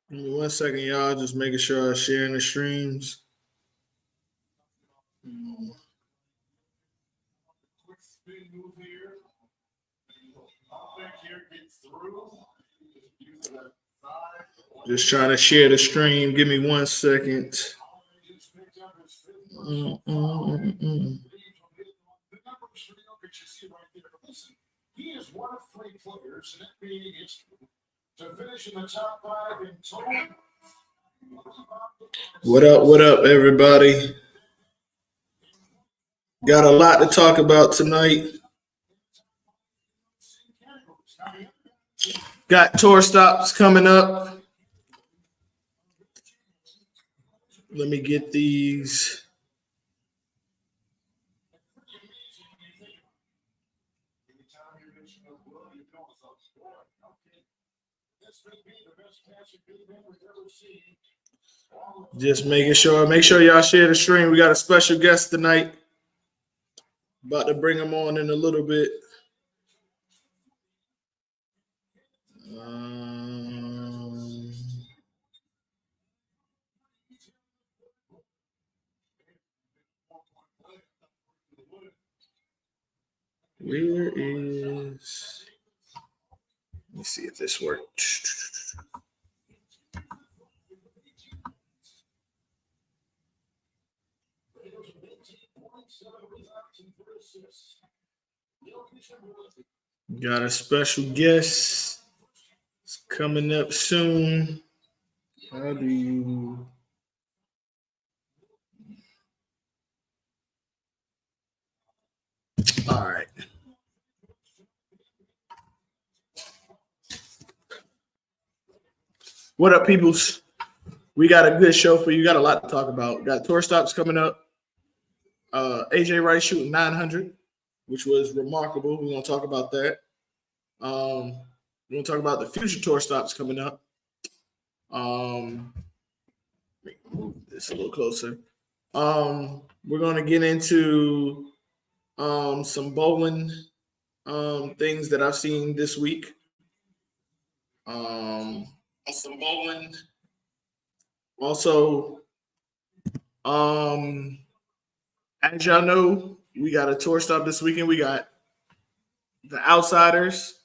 Give me 1 second, y'all. Just making sure I'm sharing the streams. Just trying to share the stream. Give me 1 second. What up, everybody? Got a lot to talk about tonight. Got tour stops coming up. Let me get these. Just making sure. Make sure y'all share the stream. We got a special guest tonight. About to bring him on in a little bit. Where is? Let me see if this works. Got a special guest. It's coming up soon. How do you? All right. What up, peoples? We got a good show for you. Got a lot to talk about. Got tour stops coming up. AJ Rice shooting 900, which was remarkable. We're gonna talk about that. We're gonna talk about the future tour stops coming up. Move this a little closer. We're gonna get into some bowling things that I've seen this week. Some bowling. Also, as y'all know, we got a tour stop this weekend. We got the Outsiders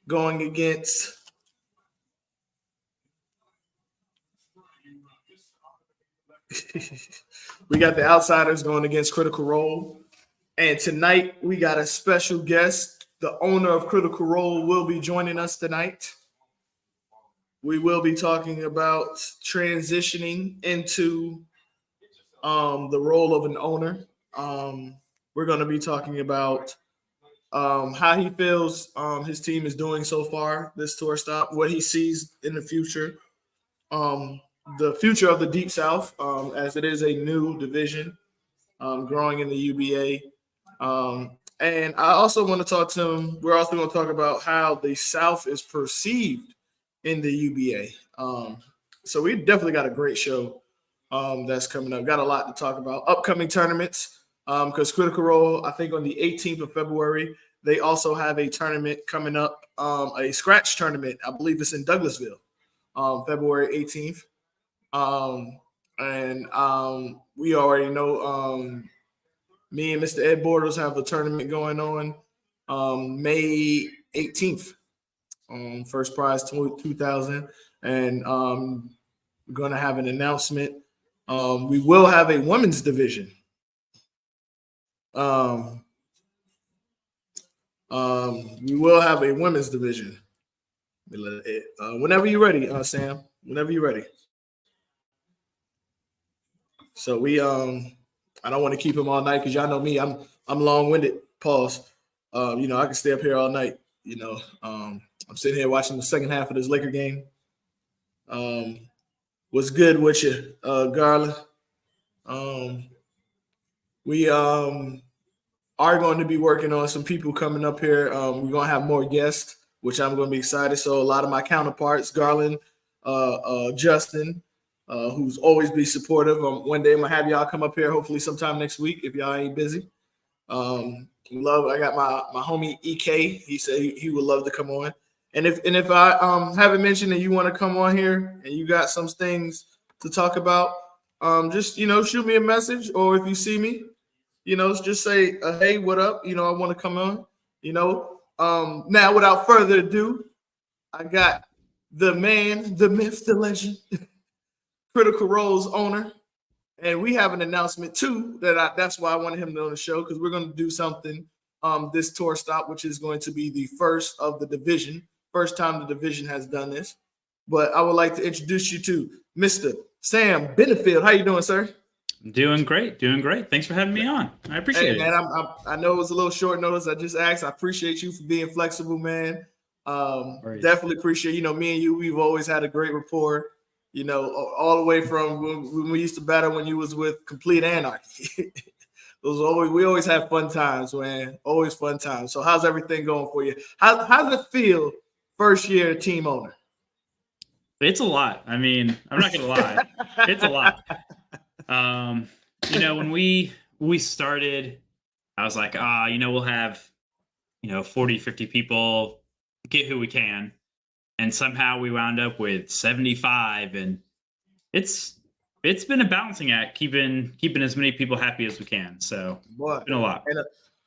going against we got the Outsiders going against Critical Role. And tonight we got a special guest. The owner of Critical Role will be joining us tonight. We will be talking about transitioning into the role of an owner. We're going to be talking about how he feels his team is doing so far this tour stop, what he sees in the future, the future of the Deep South, as it is a new division growing in the UBA. And I also want to talk to him. We're also going to talk about how the South is perceived in the UBA. So we definitely got a great show that's coming up. Got a lot to talk about. Upcoming tournaments, because Critical Role, I think on the 18th of February, they also have a tournament coming up, a scratch tournament. I believe it's in Douglasville, February 18th. And we already know me and Mr. Ed Borders have a tournament going on May 18th. First prize 2,000. And we're going to have an announcement. We will have a women's division. We will have a women's division. Whenever you're ready, Sam. Whenever you're ready. So we I don't want to keep him all night because y'all know me. I'm long-winded. Pause. I can stay up here all night. I'm sitting here watching the second half of this Laker game. What's good with you, Garland? We are going to be working on some people coming up here. We're going to have more guests, which I'm going to be excited. So a lot of my counterparts, Garland, Justin, who's always be supportive. One day I'm going to have y'all come up here, hopefully sometime next week if y'all ain't busy. I got my homie EK. He said he would love to come on. And if I haven't mentioned that you want to come on here and you got some things to talk about, just shoot me a message, or if you see me, just say hey, what up? I want to come on. Now without further ado, I got the man, the myth, the legend, Critical Role's owner, and we have an announcement too that's why I wanted him on the show, because we're going to do something this tour stop, which is going to be the first of the division. First time the division has done this. But I would like to introduce you to Mr. Sam Benefield. How you doing, sir? Doing great. Thanks for having me on. I appreciate it. Man, I know it was a little short notice. I just asked. I appreciate you for being flexible, man. Definitely appreciate, me and you, we've always had a great rapport, all the way from when we used to battle when you was with Complete Anarchy. We always have fun times, man. Always fun times. So how's everything going for you? How does it feel first year team owner? It's a lot. I mean, I'm not going to lie. It's a lot. When we started, I was like, we'll have, 40, 50 people, get who we can. And somehow we wound up with 75, and it's been a balancing act, keeping as many people happy as we can. So it's been a lot.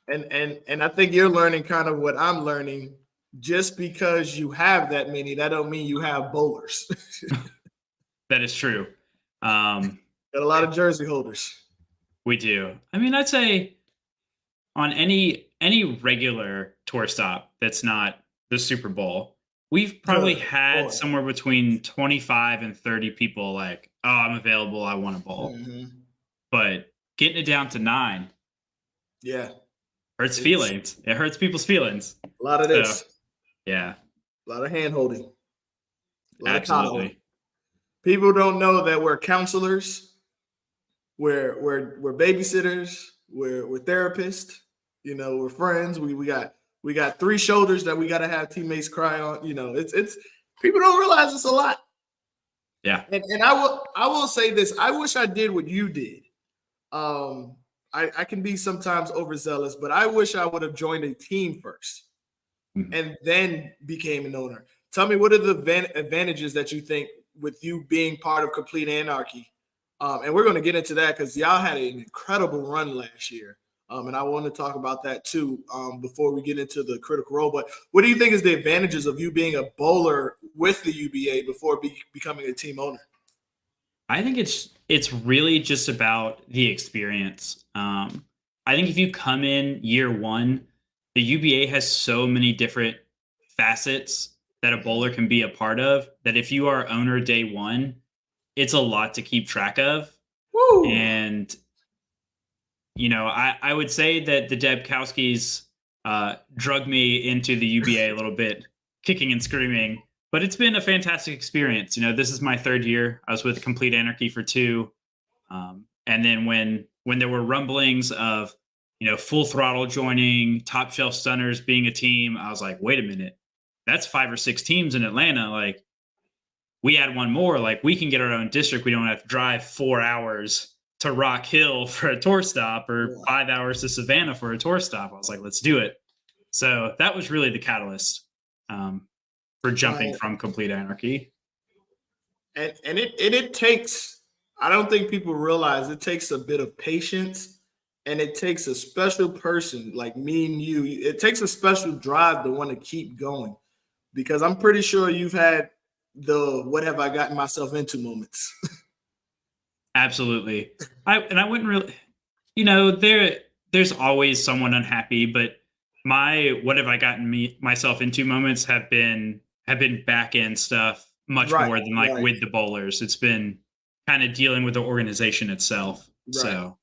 And I think you're learning kind of what I'm learning. Just because you have that many, that don't mean you have bowlers. That is true. Got a lot of jersey holders. We do. I mean, I'd say on any regular tour stop that's not the Super Bowl, we've probably had somewhere between 25 and 30 people like, oh, I'm available, I want a bowl. Mm-hmm. But getting it down to 9, hurts feelings. It hurts people's feelings. A lot of this. Yeah. A lot of hand holding. Absolutely. People don't know that we're counselors, we're babysitters, we're therapists, we're friends. We got 3 shoulders that we got to have teammates cry on. It's people don't realize it's a lot. Yeah. And I will say this. I wish I did what you did. I can be sometimes overzealous, but I wish I would have joined a team first and then became an owner. Tell me, what are the advantages that you think with you being part of Complete Anarchy? And we're going to get into that because y'all had an incredible run last year. And I want to talk about that too before we get into the Critical Role. But what do you think is the advantages of you being a bowler with the UBA before becoming a team owner? I think it's really just about the experience. I think if you come in year one, the UBA has so many different facets that a bowler can be a part of, that if you are owner day one, it's a lot to keep track of. Woo. And, I would say that the Debkowskis drug me into the UBA a little bit, kicking and screaming, but it's been a fantastic experience. This is my 3rd year. I was with Complete Anarchy for 2. And then when there were rumblings of, Full Throttle joining, Top Shelf Stunners being a team, I was like, wait a minute, that's 5 or 6 teams in Atlanta. Like, we add one more, like we can get our own district. We don't have to drive 4 hours to Rock Hill for a tour stop or 5 hours to Savannah for a tour stop. I was like, let's do it. So that was really the catalyst for jumping Right. from Complete Anarchy. And it takes, I don't think people realize it takes a bit of patience, and it takes a special person like me and you. It takes a special drive to want to keep going, because I'm pretty sure you've had the "what have I gotten myself into" moments. Absolutely. I wouldn't really, there's always someone unhappy, but my what have I gotten myself into moments have been back end stuff much Right, more than like right, with the bowlers. It's been kind of dealing with the organization itself. right. So,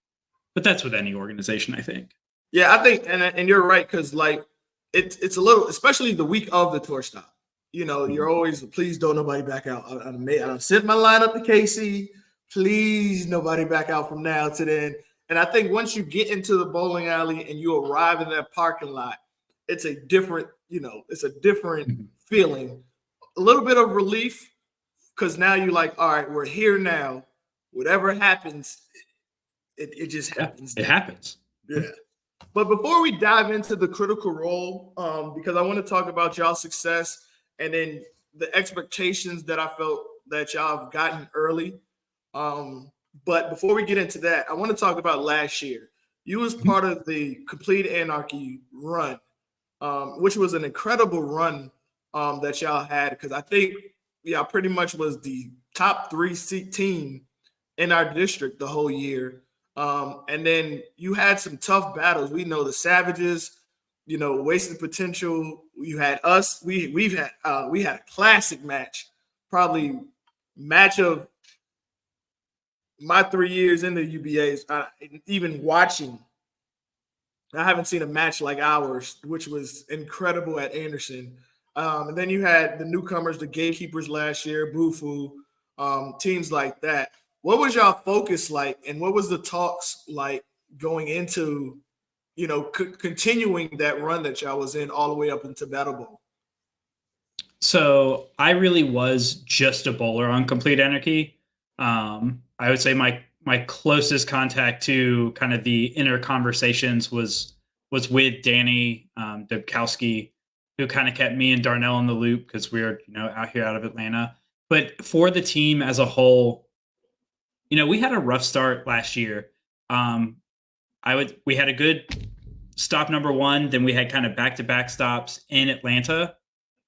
but that's with any organization, I think. Yeah, I think, and you're right, because like it's a little, especially the week of the tour stop. You're Mhm. always, please don't nobody back out. I sent my lineup to KC. Please nobody back out from now to then. And I think once you get into the bowling alley and you arrive in that parking lot, it's a different, it's a different Mhm. feeling. A little bit of relief, because now you're like, all right, we're here now. Whatever happens, it just Yeah, happens it now. happens. Yeah. But before we dive into the Critical Role, because I want to talk about y'all's success and then the expectations that I felt that y'all have gotten early. But before we get into that, I want to talk about last year. You was Mhm. part of the Complete Anarchy run, which was an incredible run that y'all had, because I think y'all pretty much was the top three seat team in our district the whole year. And then you had some tough battles. We know the Savages, Wasted Potential. You had us. We had a classic match, probably match of my 3 years in the UBAs. Even watching, I haven't seen a match like ours, which was incredible at Anderson. And then you had the newcomers, the Gatekeepers last year, Bufu, teams like that. What was y'all focus like, and what was the talks like going into, continuing that run that y'all was in all the way up into Battle Bowl? So I really was just a bowler on Complete Anarchy. I would say my closest contact to kind of the inner conversations was with Danny Debkowski, who kind of kept me and Darnell in the loop because we're out here out of Atlanta. But for the team as a whole, we had a rough start last year. Um, we had a good stop number one, then we had kind of back to back stops in Atlanta,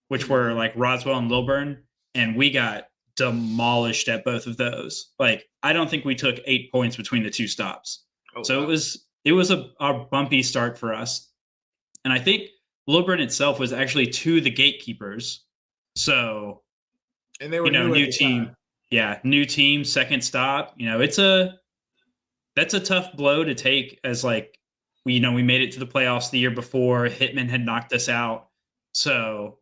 which were like Roswell and Lilburn, and we got demolished at both of those. Like, I don't think we took 8 points between the two stops. Oh So wow! it was a bumpy start for us. And I think Lilburn itself was actually to the Gatekeepers. So, And they were new at new the team. time. Yeah, new team, second stop. That's a tough blow to take as like we made it to the playoffs the year before. Hitman had knocked us out. So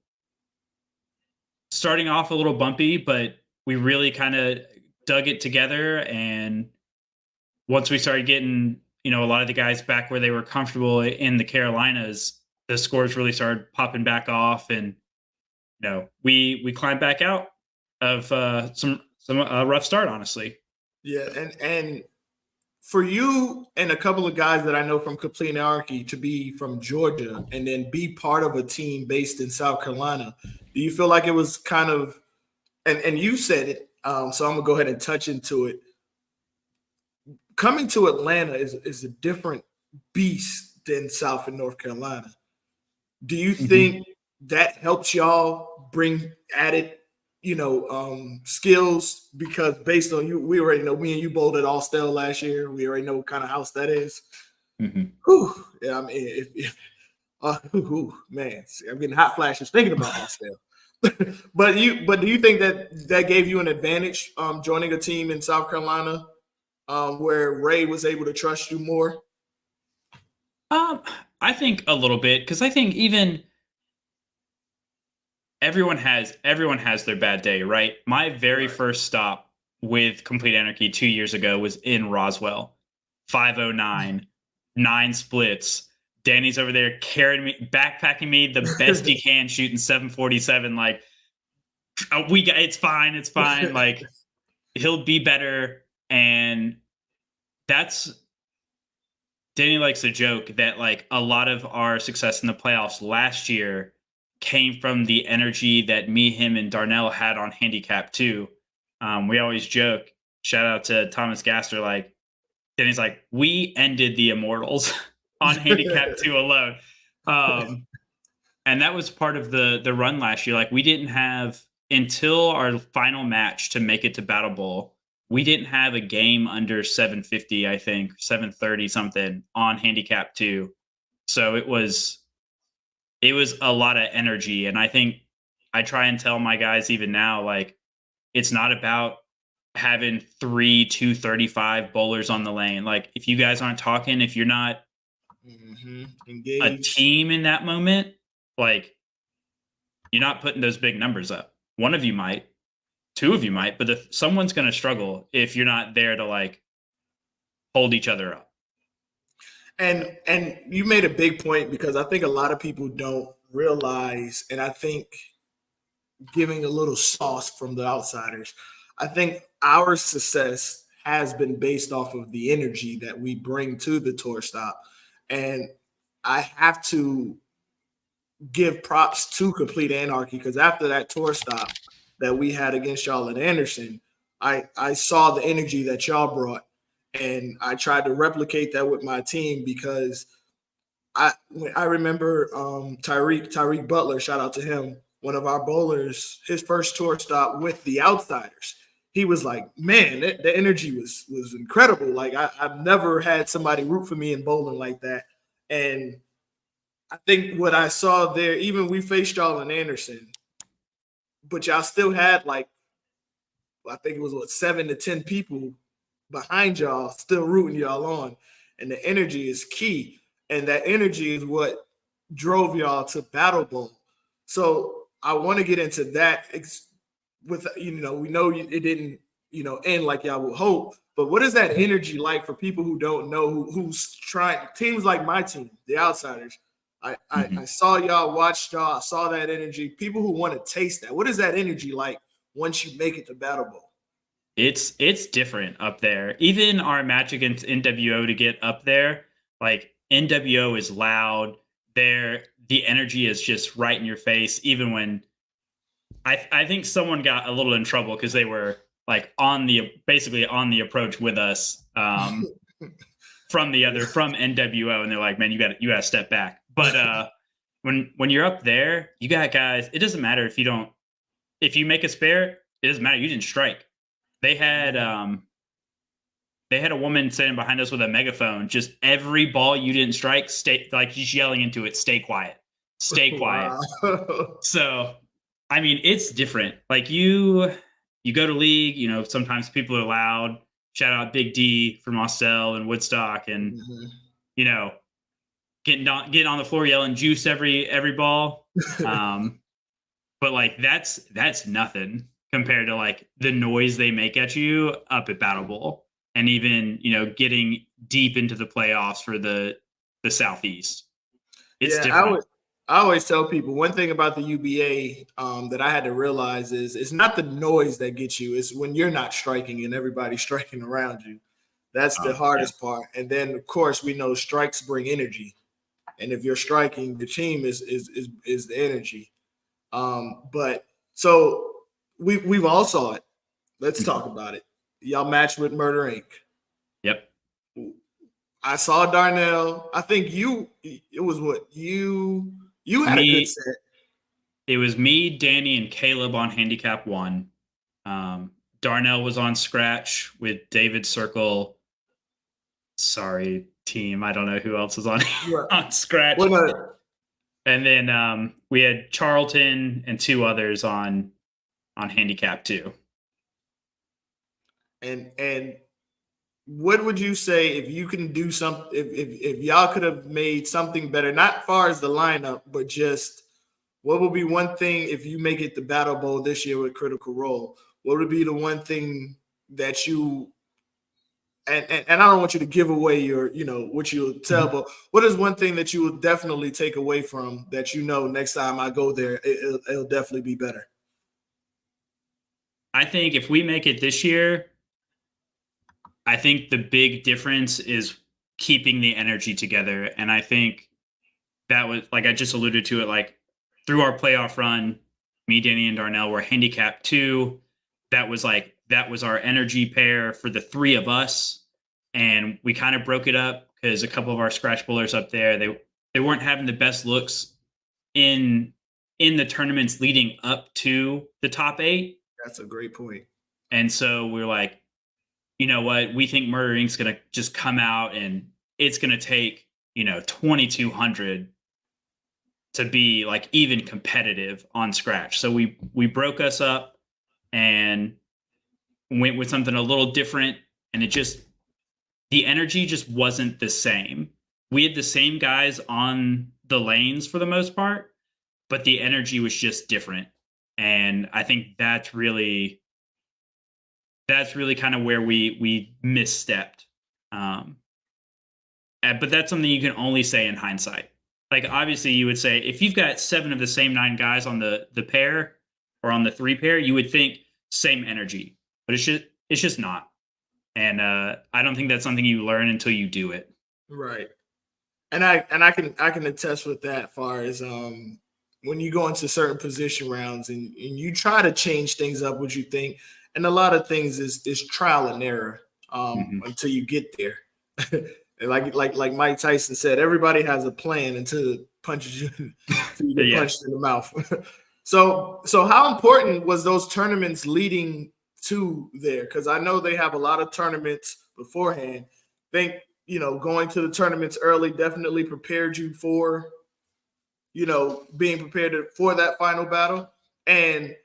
starting off a little bumpy, but we really kind of dug it together. And once we started getting, a lot of the guys back where they were comfortable in the Carolinas, the scores really started popping back off. And, we climbed back out of some rough start, honestly. Yeah, and for you and a couple of guys that I know from Complete Anarchy to be from Georgia and then be part of a team based in South Carolina, do you feel like it was kind of, and you said it, so I'm gonna go ahead and touch into it. Coming to Atlanta is a different beast than South and North Carolina. Do you Mhm. think that helps y'all bring added, skills? Because based on you, we already know me and you bowled at Austell last year. We already know what kind of house that is. Mhm. Whew. Yeah, I mean, man, see, I'm getting hot flashes thinking about Austell. but do you think that gave you an advantage joining a team in South Carolina where Ray was able to trust you more? Um, I think a little bit because I think even everyone has their bad day, right? My very Right. first stop with Complete Anarchy 2 years ago was in Roswell, 509, 9 splits. Danny's over there carrying me, backpacking me the best he can, shooting 747. Like, we got it's fine, it's fine. Like, he'll be better, and that's Danny likes to joke that like a lot of our success in the playoffs last year came from the energy that me, him, and Darnell had on handicap too. We always joke, shout out to Thomas Gaster, like Danny's like, we ended the Immortals on handicap two alone. Um, and that was part of the run last year. Like we didn't have until our final match to make it to Battle Bowl. We didn't have a game under 750, I think 730 something on handicap two. So it was a lot of energy, and I think I try and tell my guys even now, like it's not about having 235 bowlers on the lane. Like if you guys aren't talking, if you're not a Engaged. team in that moment, like you're not putting those big numbers up. One of you might, two of you might, but if someone's going to struggle if you're not there to like hold each other up. And you made a big point, because I think a lot of people don't realize, and I think giving a little sauce from the outsiders, I think our success has been based off of the energy that we bring to the tour stop. And I have to give props to Complete Anarchy, because after that tour stop that we had against y'all at Anderson, I saw the energy that y'all brought, and I tried to replicate that with my team, because I remember Tyreek Butler, shout out to him, one of our bowlers, his first tour stop with the outsiders. He was like, man, the energy was incredible. Like I've never had somebody root for me in bowling like that. And I think what I saw there, even we faced y'all in Anderson, but y'all still had like, I think it was 7 to 10 people behind y'all still rooting y'all on. And the energy is key. And that energy is what drove y'all to Battle Bowl. So I want to get into that with, we know it didn't, end like y'all would hope. But what is that energy like for people who don't know, who's trying, teams like my team, the outsiders? I saw y'all, watched y'all, I saw that energy. People who want to taste that. What is that energy like once you make it to Battle Bowl? It's different up there. Even our match against NWO to get up there, like NWO is loud. The energy is just right in your face. Even when I think someone got a little in trouble because they were like basically on the approach with us from NWO, and they're like, man, you got to step back. But when you're up there, you got guys. It doesn't matter if you make a spare. It doesn't matter. You didn't strike. They had a woman sitting behind us with a megaphone. Just every ball you didn't strike, stay like just yelling into it. Stay quiet. Stay quiet. Wow. So, I mean, it's different. Like you go to league. Sometimes people are loud. Shout out Big D from Austell and Woodstock, and getting on the floor yelling juice every ball. But like that's nothing compared to like the noise they make at you up at Battle Bowl, and even getting deep into the playoffs for the Southeast. It's different. I always tell people one thing about the UBA that I had to realize is it's not the noise that gets you; it's when you're not striking and everybody's striking around you. That's the hardest part. And then of course we know strikes bring energy, and if you're striking, the team is the energy. But so we've all saw it. Let's talk about it. Y'all matched with Murder Inc. Yep. I saw Darnell. I think it was what you had a good set. It was me, Danny, and Caleb on handicap 1. Darnell was on scratch with David Circle. Sorry, team. I don't know who else was on on scratch. And then we had Charlton and 2 others on handicap 2. And what would you say if you can do something, if y'all could have made something better, not far as the lineup, but just what would be one thing if you make it the Battle Bowl this year with Critical Role? What would be the one thing that you and I don't want you to give away your, what you'll tell, but what is one thing that you will definitely take away from that, next time I go there, it'll definitely be better? I think if we make it this year, I think the big difference is keeping the energy together. And I think that was, like I just alluded to it, like through our playoff run, me, Danny, and Darnell were handicapped 2. That was our energy pair for the 3 of us. And we kind of broke it up because a couple of our scratch bowlers up there, they weren't having the best looks in the tournaments leading up to the top 8. That's a great point. And so we're like, you know what? We think Murder Inc.'s going to just come out and it's going to take, 2,200 to be like even competitive on scratch. So we broke us up and went with something a little different. And the energy just wasn't the same. We had the same guys on the lanes for the most part, but the energy was just different. And I think that's really kind of where we misstepped. But that's something you can only say in hindsight. Like, obviously, you would say if you've got 7 of the same 9 guys on the pair or on the 3 pair, you would think same energy, but it's just not. And I don't think that's something you learn until you do it. Right. And I can attest with that. As far as when you go into certain position rounds and you try to change things up, what you think, and a lot of things is trial and error until you get there. And like Mike Tyson said, everybody has a plan until it punches you, until you get punched in the mouth. So how important was those tournaments leading to there? Because I know they have a lot of tournaments beforehand. Think, going to the tournaments early definitely prepared you for, being prepared for that final battle. And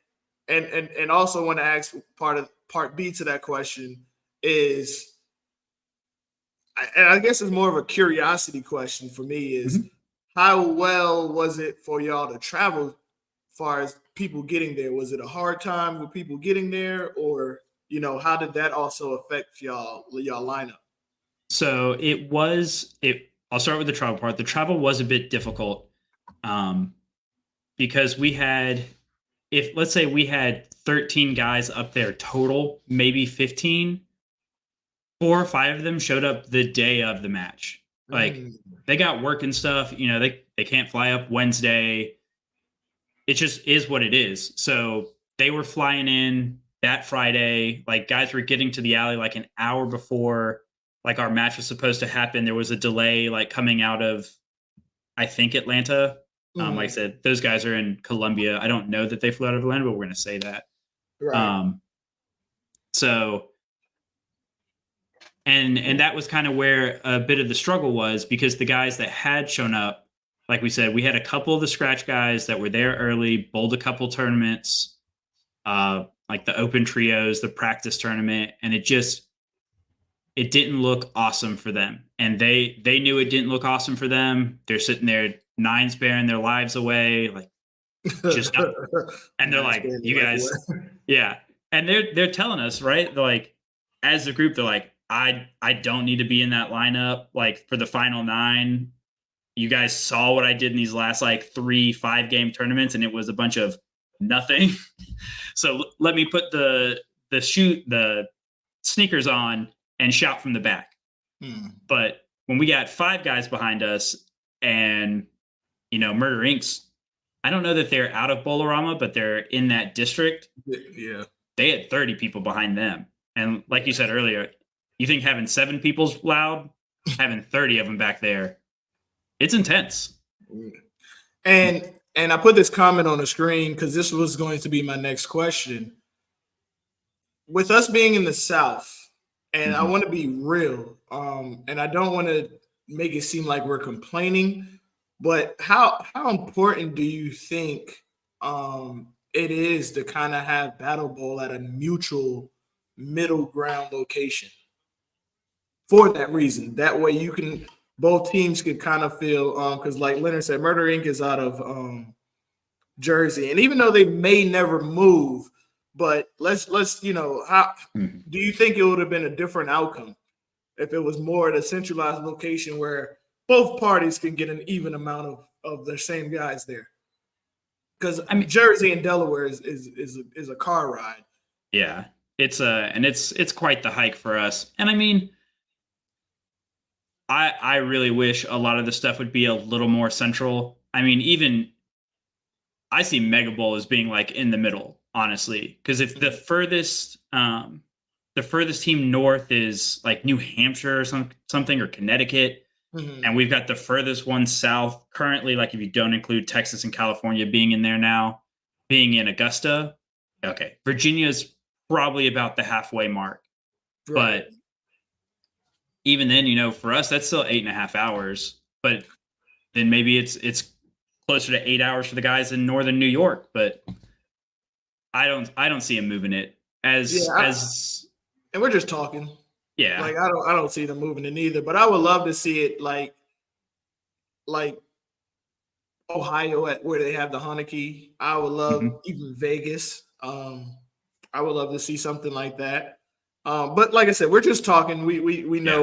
also want to ask part B to that question is, and I guess it's more of a curiosity question for me, is how well was it for y'all to travel as far as people getting there? Was it a hard time with people getting there, or, how did that also affect y'all lineup? So I'll start with the travel part. The travel was a bit difficult because let's say we had 13 guys up there total, maybe 15, 4 or 5 of them showed up the day of the match. Like they got work and stuff, they can't fly up Wednesday. It just is what it is. So they were flying in that Friday. Like, guys were getting to the alley like an hour before like our match was supposed to happen. There was a delay like coming out of, I think, Atlanta. Like I said, those guys are in Colombia. I don't know that they flew out of Atlanta, but we're going to say that. Right. So, and that was kind of where a bit of the struggle was, because the guys that had shown up, like we said, we had a couple of the scratch guys that were there early, bowled a couple tournaments, like the open trios, the practice tournament, and it didn't look awesome for them. And they knew it didn't look awesome for them. They're sitting there, 9s bearing their lives away, like just not, and they're like, you guys, yeah. And they're telling us, right? They're like, as a group, they're like, I don't need to be in that lineup. Like, for the final 9, you guys saw what I did in these last like 3-5 game tournaments, and it was a bunch of nothing. So let me put the sneakers on and shout from the back. But when we got 5 guys behind us, and Murder Inc.'s, I don't know that they're out of Bolorama, but they're in that district. Yeah, they had 30 people behind them, and like you said earlier, you think having 7 people's loud, having 30 of them back there, it's intense. And I put this comment on the screen because this was going to be my next question. With us being in the South, and I want to be real, and I don't want to make it seem like we're complaining, but how important do you think it is to kind of have Battle Bowl at a mutual middle ground location? For that reason, that way both teams can kind of feel, because like Leonard said, Murder Inc. is out of Jersey, and even though they may never move, but let's how do you think it would have been a different outcome if it was more at a centralized location where both parties can get an even amount of their same guys there? Because Jersey and Delaware is a car ride. Yeah, it's quite the hike for us. And I mean, I really wish a lot of the stuff would be a little more central. I mean, even I see Mega Bowl as being like in the middle, honestly. Because if the furthest team north is like New Hampshire or something or Connecticut, Mhm. and we've got the furthest one south currently, like if you don't include Texas and California being in there now, being in Augusta. Okay. Virginia's probably about the halfway mark. Right. But even then, for us, that's still 8.5 hours. But then maybe it's closer to 8 hours for the guys in northern New York. But I don't see him moving it Yeah, as and we're just talking. yeah. Like I don't see them moving it either. But I would love to see it like Ohio at where they have the Haneke. I would love Mhm. even Vegas. I would love to see something like that. But like I said, we're just talking. We Yeah.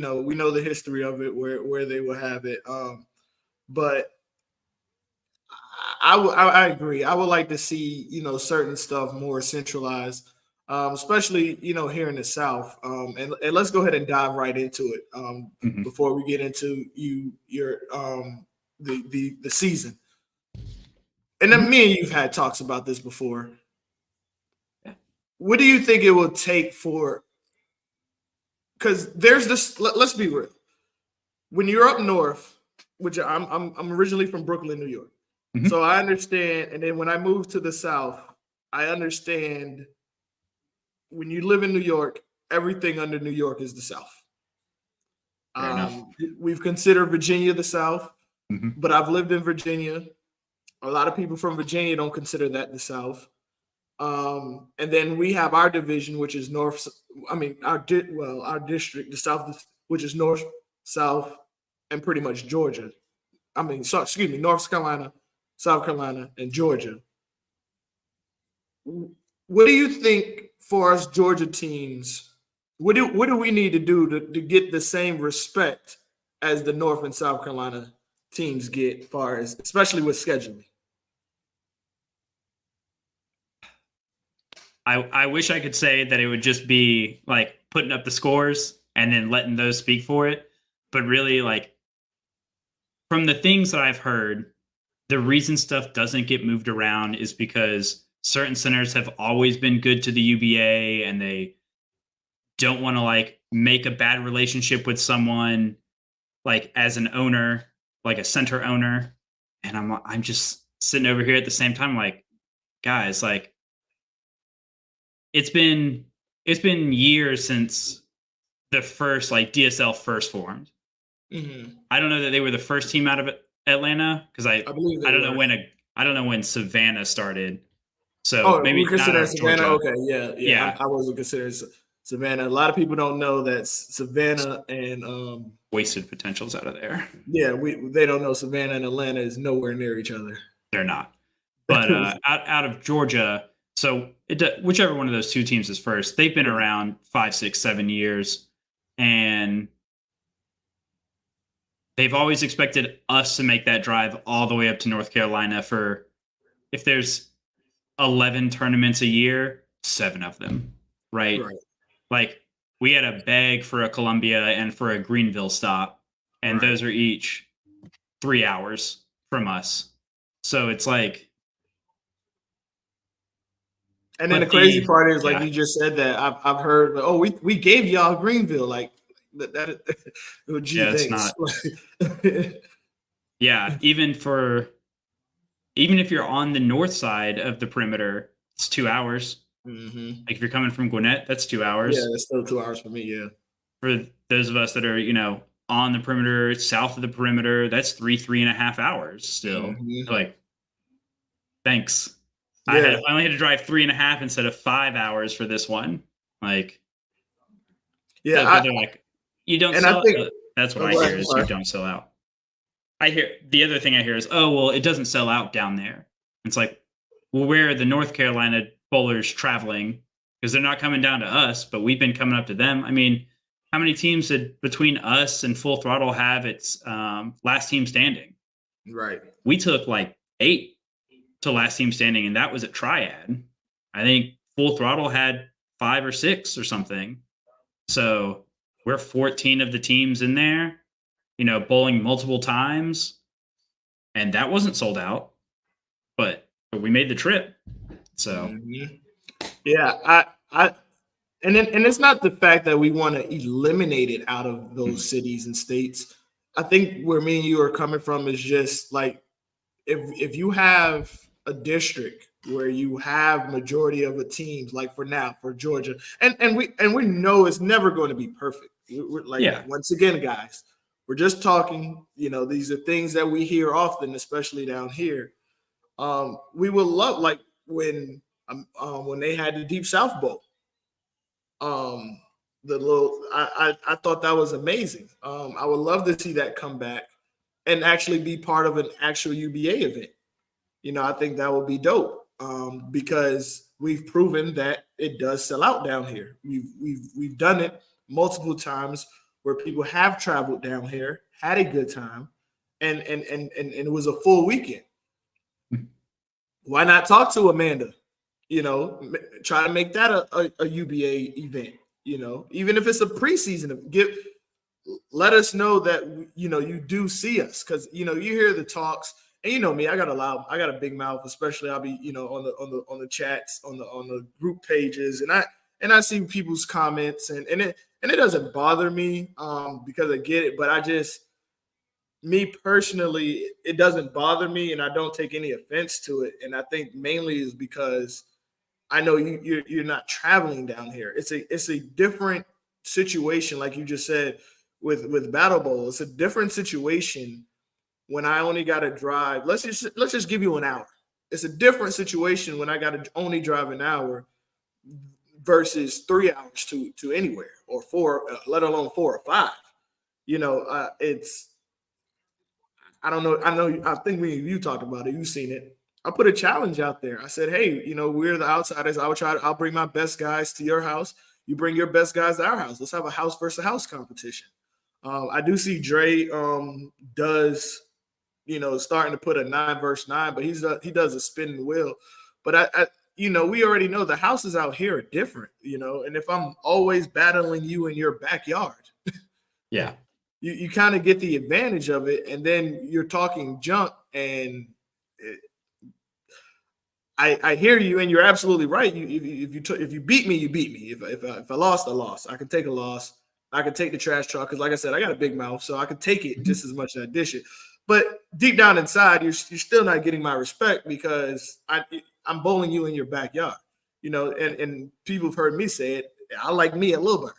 know we know the history of it where they will have it. But I agree. I would like to see certain stuff more centralized, especially here in the South. And let's go ahead and dive right into it Mhm. before we get into your the season. And then Mhm. me and you've had talks about this before. Yeah. What do you think it will take for? Because there's this. Let's be real. When you're up north, which I'm originally from Brooklyn, New York, Mhm. so I understand. And then when I moved to the South, I understand when you live in New York, everything under New York is the South. Fair enough. We've considered Virginia the South, Mhm. but I've lived in Virginia. A lot of people from Virginia don't consider that the South. And then we have our division, which is North. I mean, our district, the South, which is North, South, and pretty much Georgia. I mean, excuse me, North Carolina, South Carolina, and Georgia. What do you think for us Georgia teams? What do we need to do to get the same respect as the North and South Carolina teams get, far as especially with scheduling? I wish I could say that it would just be like putting up the scores and then letting those speak for it. But really, like from the things that I've heard, the reason stuff doesn't get moved around is because certain centers have always been good to the UBA and they don't want to like make a bad relationship with someone like as an owner, like a center owner. And I'm just sitting over here at the same time like guys, like it's been it's been years since the first like DSL first formed. Hmm. I don't know that they were the first team out of Atlanta because I believe I they don't know were. when I don't know when Savannah started. So Oh, we're maybe not out considering of Savannah. Georgia. Okay, yeah, yeah. Yeah, I wasn't considering Savannah. A lot of people don't know that Savannah and wasted potentials out of there. yeah, we they don't know Savannah and Atlanta is nowhere near each other. They're not. But out of Georgia, so whichever one of those two teams is first, they've been Right. around 5, 6, 7 years, and they've always expected us to make that drive all the way up to North Carolina for if there's 11 tournaments a year, 7 of them, right? Right. Like we had a beg for a Columbia and for a Greenville stop, and Right. those are each 3 hours from us. So it's like, And then the but crazy part is, like yeah, you just said that I've heard, oh, we gave y'all Greenville, like that. Oh, gee, yeah, it's thanks. not, yeah, even if you're on the north side of the perimeter, it's 2 hours. Hmm. Like if you're coming from Gwinnett, that's two Yeah, hours. it's still 2 hours for me. Yeah. For those of us that are, on the perimeter, south of the perimeter, that's 3.5 hours still. Hmm. Like, thanks. Yeah. I only had to drive 3.5 instead of 5 hours for this one. Like, Yeah. but they're like, you don't And I sell. think. That's what Oh, I go ahead. hear I'm is you sorry. don't sell out. I hear the other thing I hear is, oh well, it doesn't sell out down there. It's like, well, where are the North Carolina bowlers traveling? Because they're not coming down to us, but we've been coming up to them. I mean, how many teams did between us and Full Throttle have its last team standing? Right. We took like 8 to last team standing, and that was at Triad. I think Full Throttle had 5 or 6 or something. So we're 14 of the teams in there, bowling multiple times, and that wasn't sold out, but we made the trip. So Mhm. Yeah, and it's not the fact that we want to eliminate it out of those cities and states. I think where me and you are coming from is just like if you have a district where you have majority of the teams, like for now for Georgia, and we know it's never going to be perfect. We're like yeah, once again, guys, we're just talking. These are things that we hear often, especially down here. We would love like when they had the Deep South Bowl. Um, I thought that was amazing. I would love to see that come back and actually be part of an actual UBA event. I think that would be dope because we've proven that it does sell out down here. We've done it multiple times where people have traveled down here, had a good time, and it was a full weekend. Why not talk to Amanda? Try to make that a UBA event. Even if it's a preseason, let us know that you do see us because you hear the talks. And me, I got a big mouth, especially I'll be on the chats on the group pages, and I see people's comments, and it doesn't bother me because I get it, but me personally, it doesn't bother me, and I don't take any offense to it, and I think mainly is because I know you're not traveling down here. It's a different situation, like you just said with Battle Bowl. It's a different situation when I only got to drive. Let's just give you an hour. It's a different situation when I got to only drive an hour versus 3 hours to anywhere or 4, let alone 4 or 5. It's I don't know. I think you talked about it. You've seen it. I put a challenge out there. I said, hey, we're the outsiders. I'll bring my best guys to your house. You bring your best guys to our house. Let's have a house versus house competition. I do see Dre does, starting to put a 9 versus 9, but he does a spinning wheel. But we already know the houses out here are different, and if I'm always battling you in your backyard, yeah, you kind of get the advantage of it, and then you're talking junk, and I hear you, and you're absolutely right. If you beat me, you beat me. If I lost, I lost. I can take a loss. I can take the trash talk because, like I said, I got a big mouth, so I can take it just as much as I dish it. But deep down inside, you're still not getting my respect because I'm bowling you in your backyard. And people have heard me say it. I like me a little bit.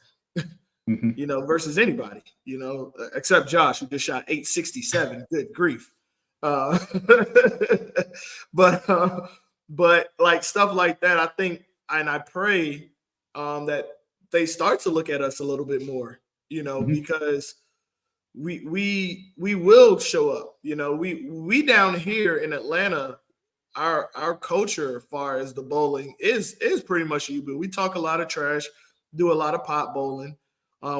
Versus anybody, except Josh, who just shot 867. Good grief. Uh, but like stuff like that, I think, and I pray that they start to look at us a little bit more, because we will show up. We down here in Atlanta, our culture as far as the bowling is pretty much but we talk a lot of trash, do a lot of pot bowling.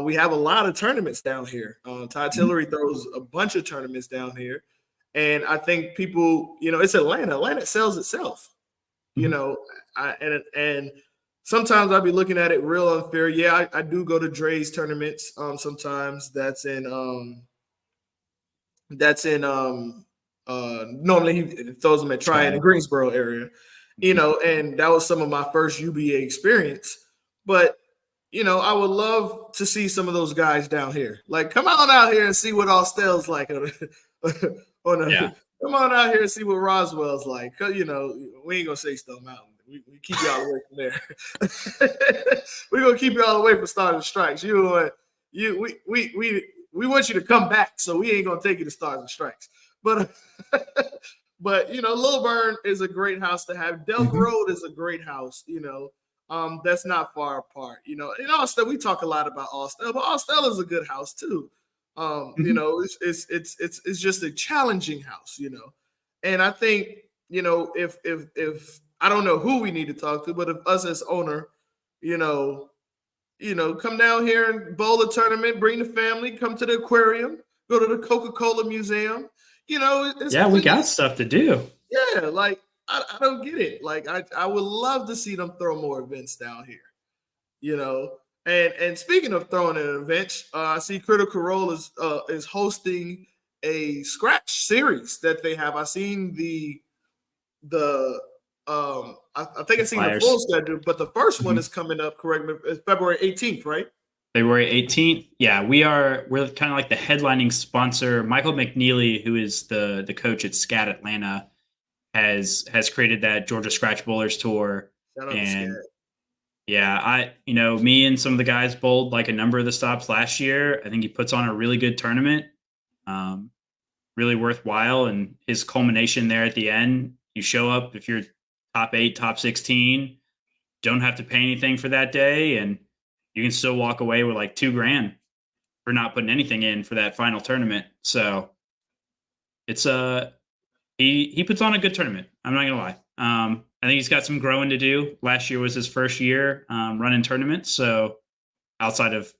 We have a lot of tournaments down here. Todd Tillery throws a bunch of tournaments down here. And I think people, it's Atlanta. Atlanta sells itself. And sometimes I'll be looking at it real unfair. Yeah, I do go to Dre's tournaments. Sometimes that's in normally he throws them at Tri in the Greensboro area, and that was some of my first UBA experience. But I would love to see some of those guys down here. Like, come on out here and see what Austell's like. Come on out here and see what Roswell's like. We ain't gonna say Stone Mountain. We keep y'all away from there. We're gonna keep y'all away from Stars and Strikes. We want you to come back, so we ain't gonna take you to Stars and Strikes. But Lilburn is a great house to have. Delk Road is a great house. That's not far apart. In Austell, we talk a lot about Austell, but Austell is a good house too. It's just a challenging house, and I think, if I don't know who we need to talk to, but if us as owner, come down here and bowl a tournament, bring the family, come to the aquarium, go to the Coca-Cola Museum, we got stuff to do. Yeah, like I don't get it. Like I would love to see them throw more events down here, And speaking of throwing an event, I see Critical Role is hosting a scratch series that they have. I seen the I think I seen the full Flyers. schedule, but the first one Mhm. is coming up. Correct me, it's February 18th, right? February 18th. Yeah, we're kind of like the headlining sponsor. Michael McNeely, who is the coach at SCAT Atlanta, has created that Georgia Scratch Bowlers tour. Shout out to And Scad. yeah, me and some of the guys bowled like a number of the stops last year. I think he puts on a really good tournament. Um, really worthwhile. And his culmination there at the end, you show up if you're top 8, top 16, don't have to pay anything for that day, and you can still walk away with like $2,000 for not putting anything in for that final tournament. So it's he puts on a good tournament. I'm not gonna lie. I think he's got some growing to do. Last year was his first year running tournaments, so outside of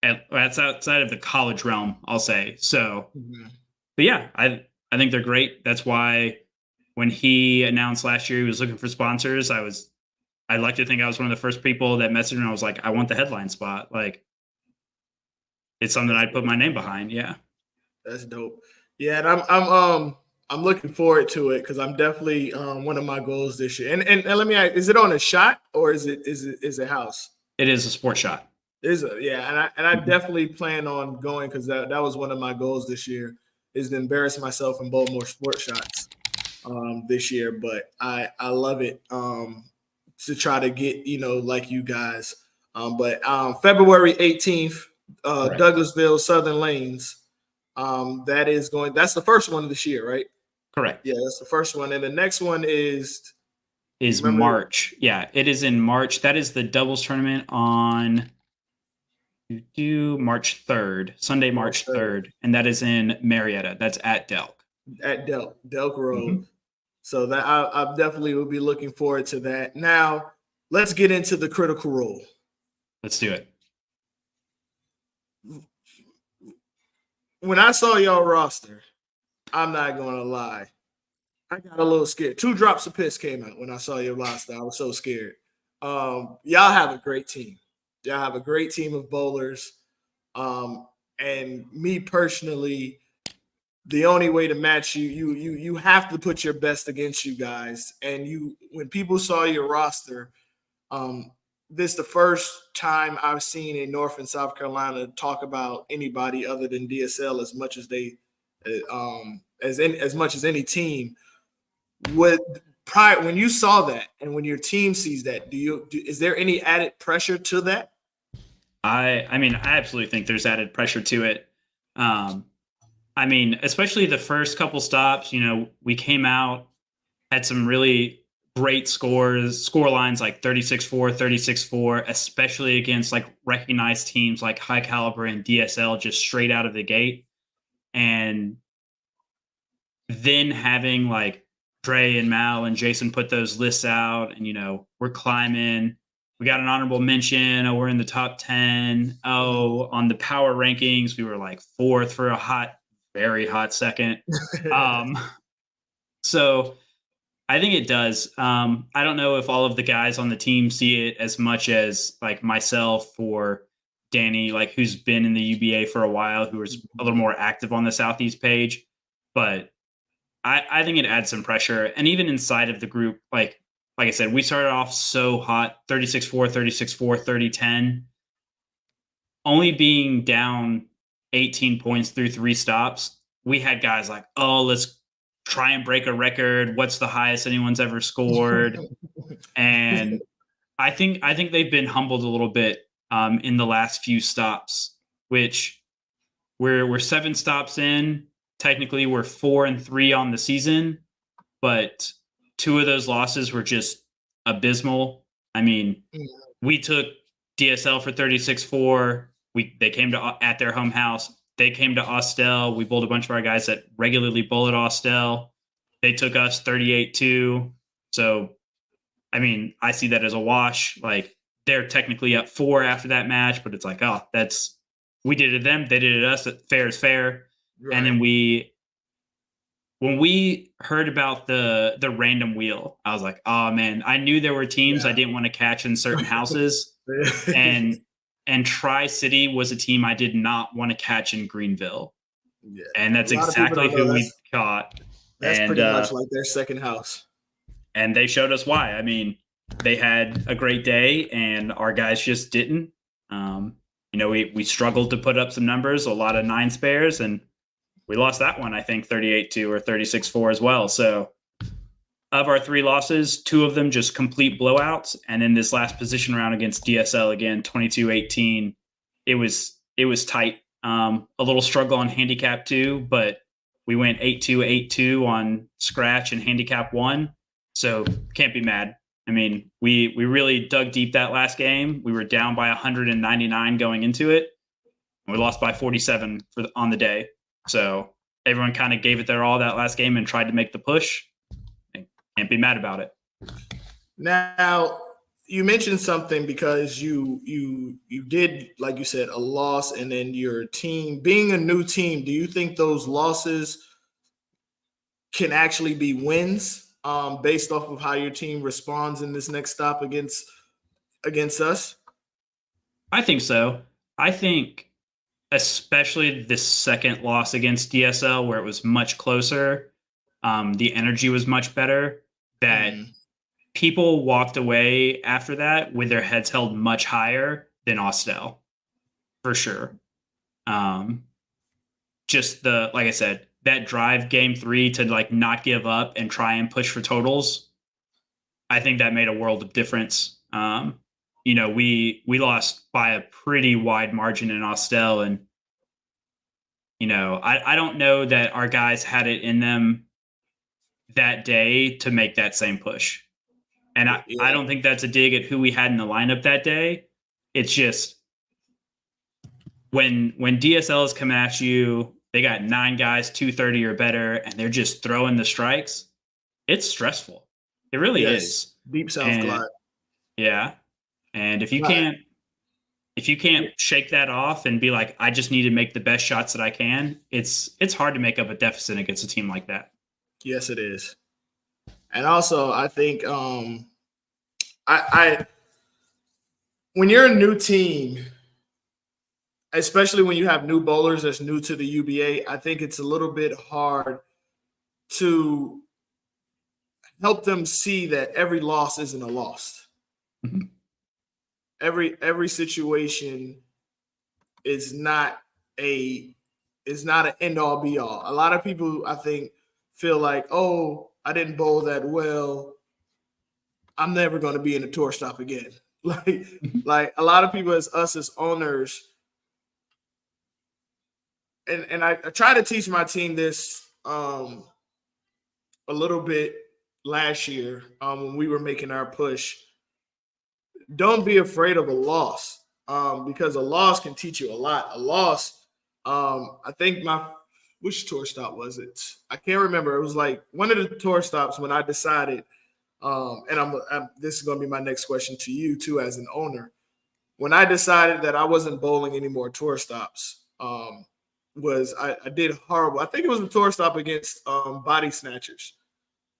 that's outside of the college realm, I'll say. So, Mhm. but yeah, I think they're great. That's why when he announced last year he was looking for sponsors, I'd like to think I was one of the first people that messaged him. I was like, I want the headline spot. Like, it's something That's I'd put my name behind. Yeah. That's dope. Yeah, and I'm looking forward to it because I'm definitely one of my goals this year. And let me ask, is it on a shot or is it house? It is a sport shot. Is it? Yeah, and I Mhm. definitely plan on going because that was one of my goals this year is to embarrass myself and bowl more sport shots this year. But I love it to try to get like you guys. But February 18th, Correct. Douglasville Southern Lanes. That's the first one this year, right? Correct. Yeah, that's the first one. And the next one is, you Is remember, March. Yeah, it is in March. That is the doubles tournament on March 3rd, Sunday, March March 3rd 3rd. And that is in Marietta. That's at Delk. at Delk Road. Mhm. So that I definitely will be looking forward to that. Now, let's get into the Critical Role. Let's do it. When I saw y'all roster, I'm not gonna lie, I got a little scared. 2 drops of piss came out when I saw your roster. I was so scared. Y'all have a great team. Y'all have a great team of bowlers. And me personally, the only way to match you have to put your best against you guys. And when people saw your roster, um, this is the first time I've seen in North and South Carolina talk about anybody other than DSL as much as they, as much as any team. When you saw that and when your team sees that, is there any added pressure to that? I mean, I absolutely think there's added pressure to it. Um, I mean, especially the first couple stops, we came out, had some really great score lines like 36-4, 36-4, especially against like recognized teams like High Caliber and DSL just straight out of the gate. And then having like Dre and Mal and Jason put those lists out, and we're climbing. We got an honorable mention. Oh, we're in the top 10. Oh, on the power rankings, we were like fourth for a very hot second. Um, so I think it does. I don't know if all of the guys on the team see it as much as like myself or Danny, like who's been in the UBA for a while, who is a little more active on the Southeast page. But I think it adds some pressure. And even inside of the group, like I said, we started off so hot, 36-4, 36-4, 30-10. Only being down 18 points through 3 stops, we had guys like, oh, let's try and break a record. What's the highest anyone's ever scored? And I think they've been humbled a little bit in the last few stops, which we're 7 stops in. Technically, we're 4-3 on the season, but 2 of those losses were just abysmal. I mean, we took DSL for 36-4. They came to at their home house. They came to Austell. We bowled a bunch of our guys that regularly bowl at Austell. They took us 38-2. So, I mean, I see that as a wash. Like, they're technically up 4 after that match, but it's like, oh, we did it to them. They did it to us. Fair is fair. And Right. then when we heard about the random wheel, I was like, oh man, I knew there were teams I Yeah. didn't want to catch in certain houses, and Tri City was a team I did not want to catch in Greenville, Yeah. and A that's lot of people exactly don't know who we caught, that's and pretty much like their second house. they showed us why. I mean, they had a great day, and our guys just didn't. Um, we struggled to put up some numbers, a lot of nine spares, and we lost that one, I think 38-2 or 36-4 as well. So of our three losses, two of them just complete blowouts. And in this last position round against DSL again, 22-18, it was tight. A little struggle on handicap too, but we went 8-2, 8-2 on scratch and handicap one. So can't be mad. I mean, we really dug deep that last game. We were down by 199 going into it. And we lost by 47 on the day. So everyone kind of gave it their all that last game and tried to make the push. Can't be mad about it. Now, you mentioned something because you did, like you said, a loss, and then your team being a new team. Do you think those losses can actually be wins, based off of how your team responds in this next stop against us? I think so. I think especially the second loss against DSL, where it was much closer, the energy was much better. That people walked away after that with their heads held much higher than Austell, for sure. Just like I said, that drive game 3 to like not give up and try and push for totals. I think that made a world of difference. We lost by a pretty wide margin in Austell, and I don't know that our guys had it in them that day to make that same push. And I don't think that's a dig at who we had in the lineup that day. It's just when DSL is coming at you, they got 9 guys, 230 or better, and they're just throwing the strikes. It's stressful. It really is. Deep South And glide. yeah. And if you can't shake that off and be like, I just need to make the best shots that I can, it's hard to make up a deficit against a team like that. Yes, it is. And also, I think I when you're a new team, especially when you have new bowlers that's new to the UBA, I think it's a little bit hard to help them see that every loss isn't a loss. Mm-hmm. Every situation is not an end all be all. A lot of people, I think, feel like, oh, I didn't bowl that well, I'm never going to be in a tour stop again. Like a lot of people as owners, and I try to teach my team this a little bit last year, when we were making our push. Don't be afraid of a loss, because a loss can teach you a lot. A loss, I think which tour stop was it? I can't remember. It was like one of the tour stops when I decided, and this is going to be my next question to you too, as an owner. When I decided that I wasn't bowling any more tour stops, I did horrible. I think it was a tour stop against Body Snatchers,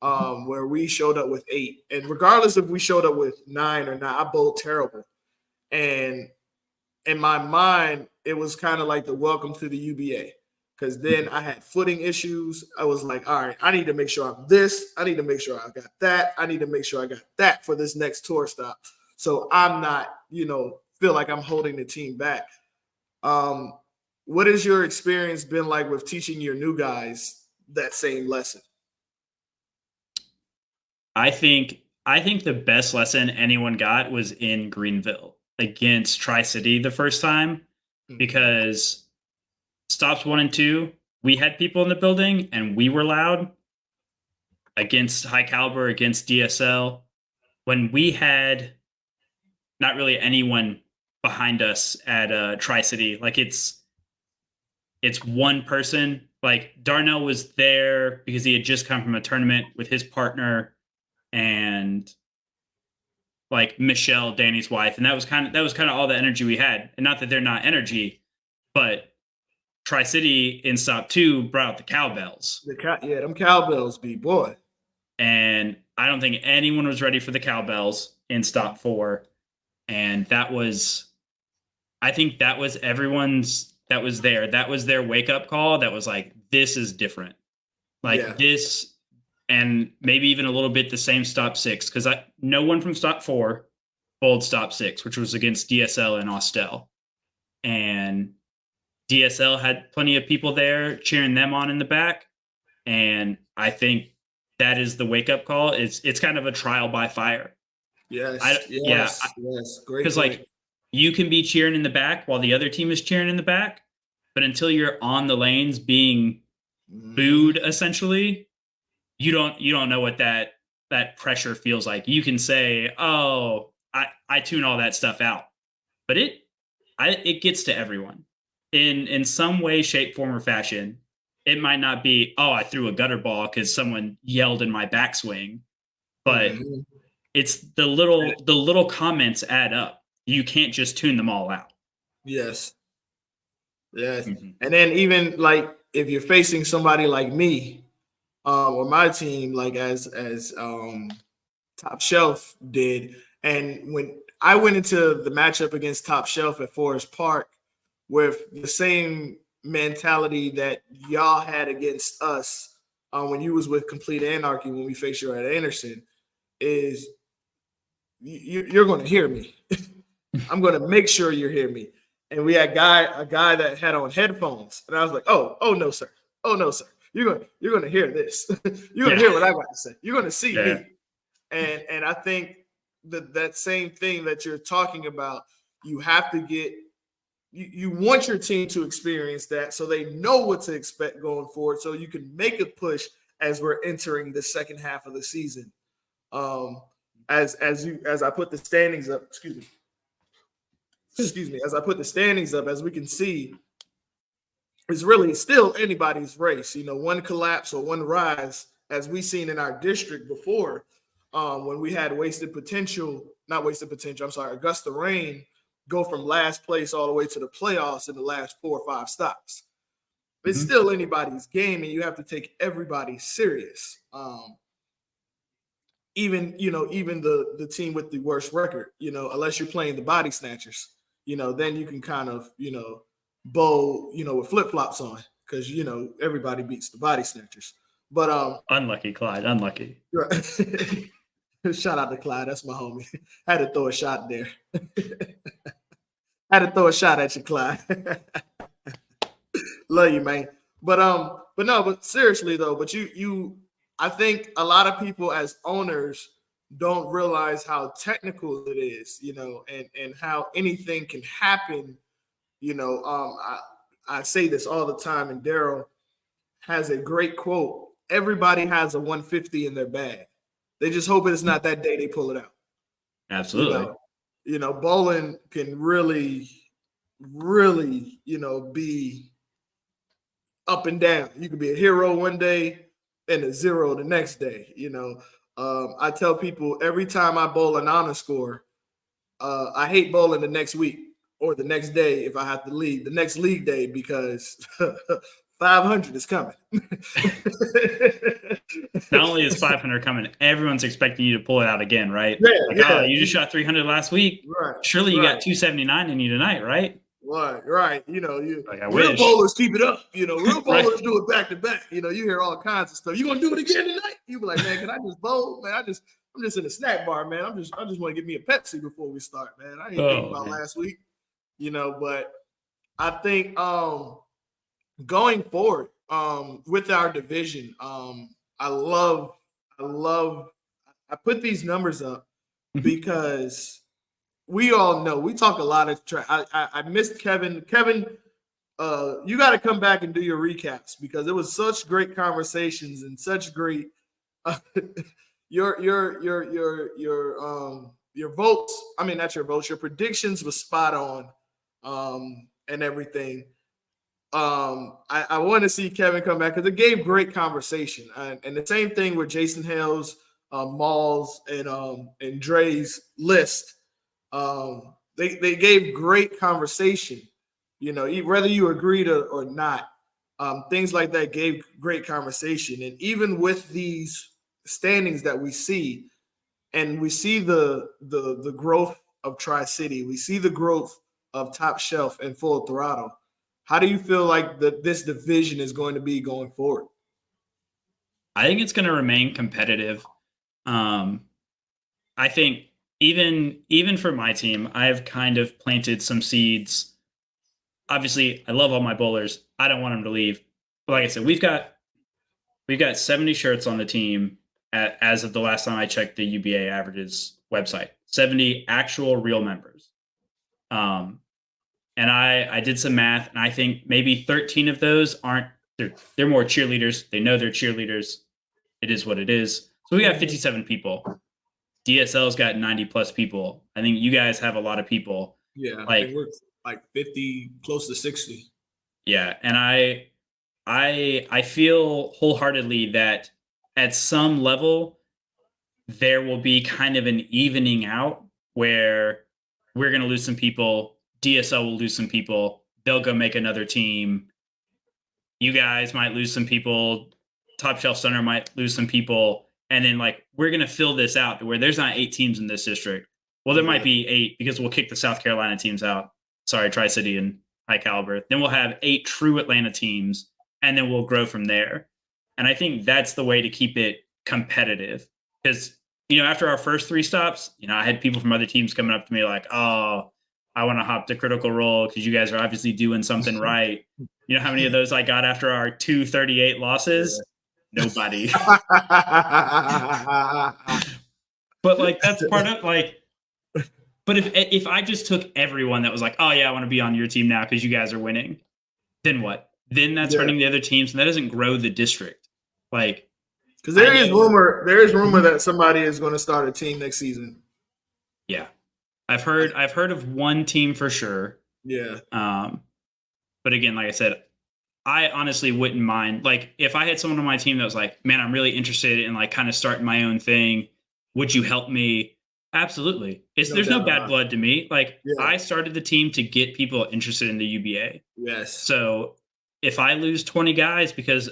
where we showed up with 8. And regardless if we showed up with 9 or not, I bowled terrible. And in my mind, it was kind of like the welcome to the UBA. Because then I had footing issues. I was like, all right, I need to make sure I'm this. I need to make sure I got that. I need to make sure I got that for this next tour stop. So I'm not, feel like I'm holding the team back. What has your experience been like with teaching your new guys that same lesson? I think the best lesson anyone got was in Greenville against Tri City the first time, because stops 1 and 2, we had people in the building and we were loud against High Caliber, against DSL, when we had not really anyone behind us at Tri City. Like it's one person. Like Darnell was there because he had just come from a tournament with his partner and like Michelle, Danny's wife, and that was kind of all the energy we had. And not that they're not energy, but Tri-City in stop 2 brought out the cowbells. Them cowbells be boy. And I don't think anyone was ready for the cowbells in stop 4. And I think that was everyone's, that was their wake up call. That was like, this is different. Like this, and maybe even a little bit the same stop 6. Cause no one from stop 4 bowled stop 6, which was against DSL and Austell. And DSL had plenty of people there cheering them on in the back. And I think that is the wake up call. It's kind of a trial by fire. Yes. Great. Because like you can be cheering in the back while the other team is cheering in the back, but until you're on the lanes being booed, essentially, you don't know what that pressure feels like. You can say, "Oh, I tune all that stuff out," but it gets to everyone in some way, shape, form, or fashion. It might not be, "Oh, I threw a gutter ball because someone yelled in my backswing," but it's the little comments add up. You can't just tune them all out. Yes. And then even like if you're facing somebody like me or my team, like as Top Shelf did, and when I went into the matchup against Top Shelf at Forest Park with the same mentality that y'all had against us when you was with Complete Anarchy when we faced you at Anderson, is you're going to hear me. I'm going to make sure you hear me. And we had a guy that had on headphones, and I was like, oh no, sir. Oh no, sir. You're going to hear this. You're going to hear what I got to say. You're going to see me. And I think that same thing that you're talking about, you have to get, you want your team to experience that so they know what to expect going forward, so you can make a push as we're entering the second half of the season. As I put the standings up, as I put the standings up, as we can see, it's really still anybody's race. One collapse or one rise, as we've seen in our district before, when we had Augusta Rain go from last place all the way to the playoffs in the last 4 or 5 stops. It's still anybody's game, and you have to take everybody serious. Even the team with the worst record, unless you're playing the body snatchers, then you can kind of, bowl, with flip-flops on, because, everybody beats the body snatchers. But unlucky, Clyde, unlucky. Right. Shout out to Clyde. That's my homie. Had to throw a shot there. Had to throw a shot at you, Clyde. Love you, man. But seriously though, I think a lot of people as owners don't realize how technical it is, and how anything can happen. I say this all the time, and Daryl has a great quote. Everybody has a 150 in their bag. They just hope it's not that day they pull it out. Absolutely. Bowling can really, really, be up and down. You could be a hero one day and a zero the next day. I tell people every time I bowl an honor score, I hate bowling the next week or the next day if I have to leave the next league day, because 500 is coming. Not only is 500 coming, everyone's expecting you to pull it out again, right? You just shot 300 last week. Right. Surely you got 279 in you tonight, right? Right. Real bowlers keep it up. Real bowlers do it back to back. You hear all kinds of stuff. You gonna do it again tonight? You be like, man, can I just bowl? Man, I'm just in a snack bar, man. I just want to get me a Pepsi before we start, man. I ain't thinking about last week. But I think going forward with our division, I put these numbers up because we all know we talk a lot of I missed Kevin. Kevin, you got to come back and do your recaps, because it was such great conversations and such great your votes. I mean, not your votes. Your predictions was spot on, and everything. I want to see Kevin come back because it gave great conversation, and the same thing with Jason Hales, Malls, and Dre's list. They gave great conversation, Whether you agreed or not, things like that gave great conversation. And even with these standings that we see, and we see the growth of Tri-City, we see the growth of Top Shelf and Full Throttle. How do you feel like this division is going to be going forward? I think it's going to remain competitive. I think even for my team, I've kind of planted some seeds. Obviously, I love all my bowlers. I don't want them to leave. But like I said, we've got 70 shirts on the team as of the last time I checked the UBA averages website. 70 actual real members. And I did some math, and I think maybe 13 of those aren't. They're more cheerleaders. They know they're cheerleaders. It is what it is. So we got 57 people. DSL's got 90 plus people. I think you guys have a lot of people. Yeah, I think we're like 50, close to 60. Yeah, and I feel wholeheartedly that at some level there will be kind of an evening out where we're going to lose some people. DSL will lose some people. They'll go make another team. You guys might lose some people. Top Shelf Center might lose some people. And then we're going to fill this out to where there's not 8 teams in this district. Well, there might be 8 because we'll kick the South Carolina teams out. Sorry, Tri-City and High Caliber. Then we'll have 8 true Atlanta teams, and then we'll grow from there. And I think that's the way to keep it competitive. Because, after our first 3 stops, I had people from other teams coming up to me like, oh, I want to hop to Critical Role because you guys are obviously doing something right. You know how many of those I got after our 238 losses? Yeah. Nobody. But that's part of but if I just took everyone that was like, oh yeah, I want to be on your team now because you guys are winning, then what? Then that's hurting the other teams, and that doesn't grow the district. Because there is rumor that somebody is going to start a team next season. Yeah. I've heard of one team for sure. Yeah. But again, like I said, I honestly wouldn't mind. If I had someone on my team that was like, man, I'm really interested in kind of starting my own thing. Would you help me? Absolutely. There's no bad blood to me. I started the team to get people interested in the UBA. Yes. So if I lose 20 guys because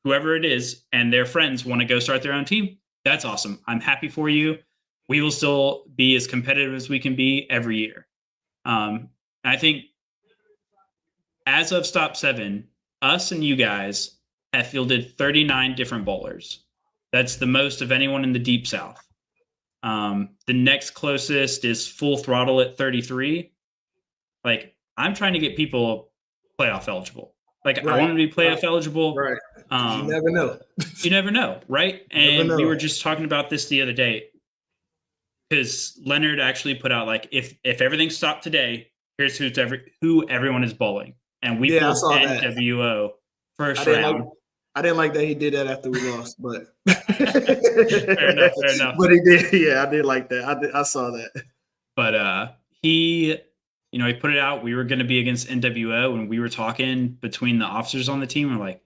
whoever it is and their friends want to go start their own team, that's awesome. I'm happy for you. We will still be as competitive as we can be every year. I think as of Stop 7, us and you guys have fielded 39 different bowlers. That's the most of anyone in the Deep South. The next closest is Full Throttle at 33. I'm trying to get people playoff eligible. I want to be playoff eligible. Right. You never know. You never know, right? And we were just talking about this the other day. Because Leonard actually put out if everything stopped today, here's who everyone is bowling, and we pulled NWO first round. I didn't like that he did that after we lost, but fair enough. But he did, yeah, I did like that. I saw that. But he put it out. We were going to be against NWO, and we were talking between the officers on the team. We're like,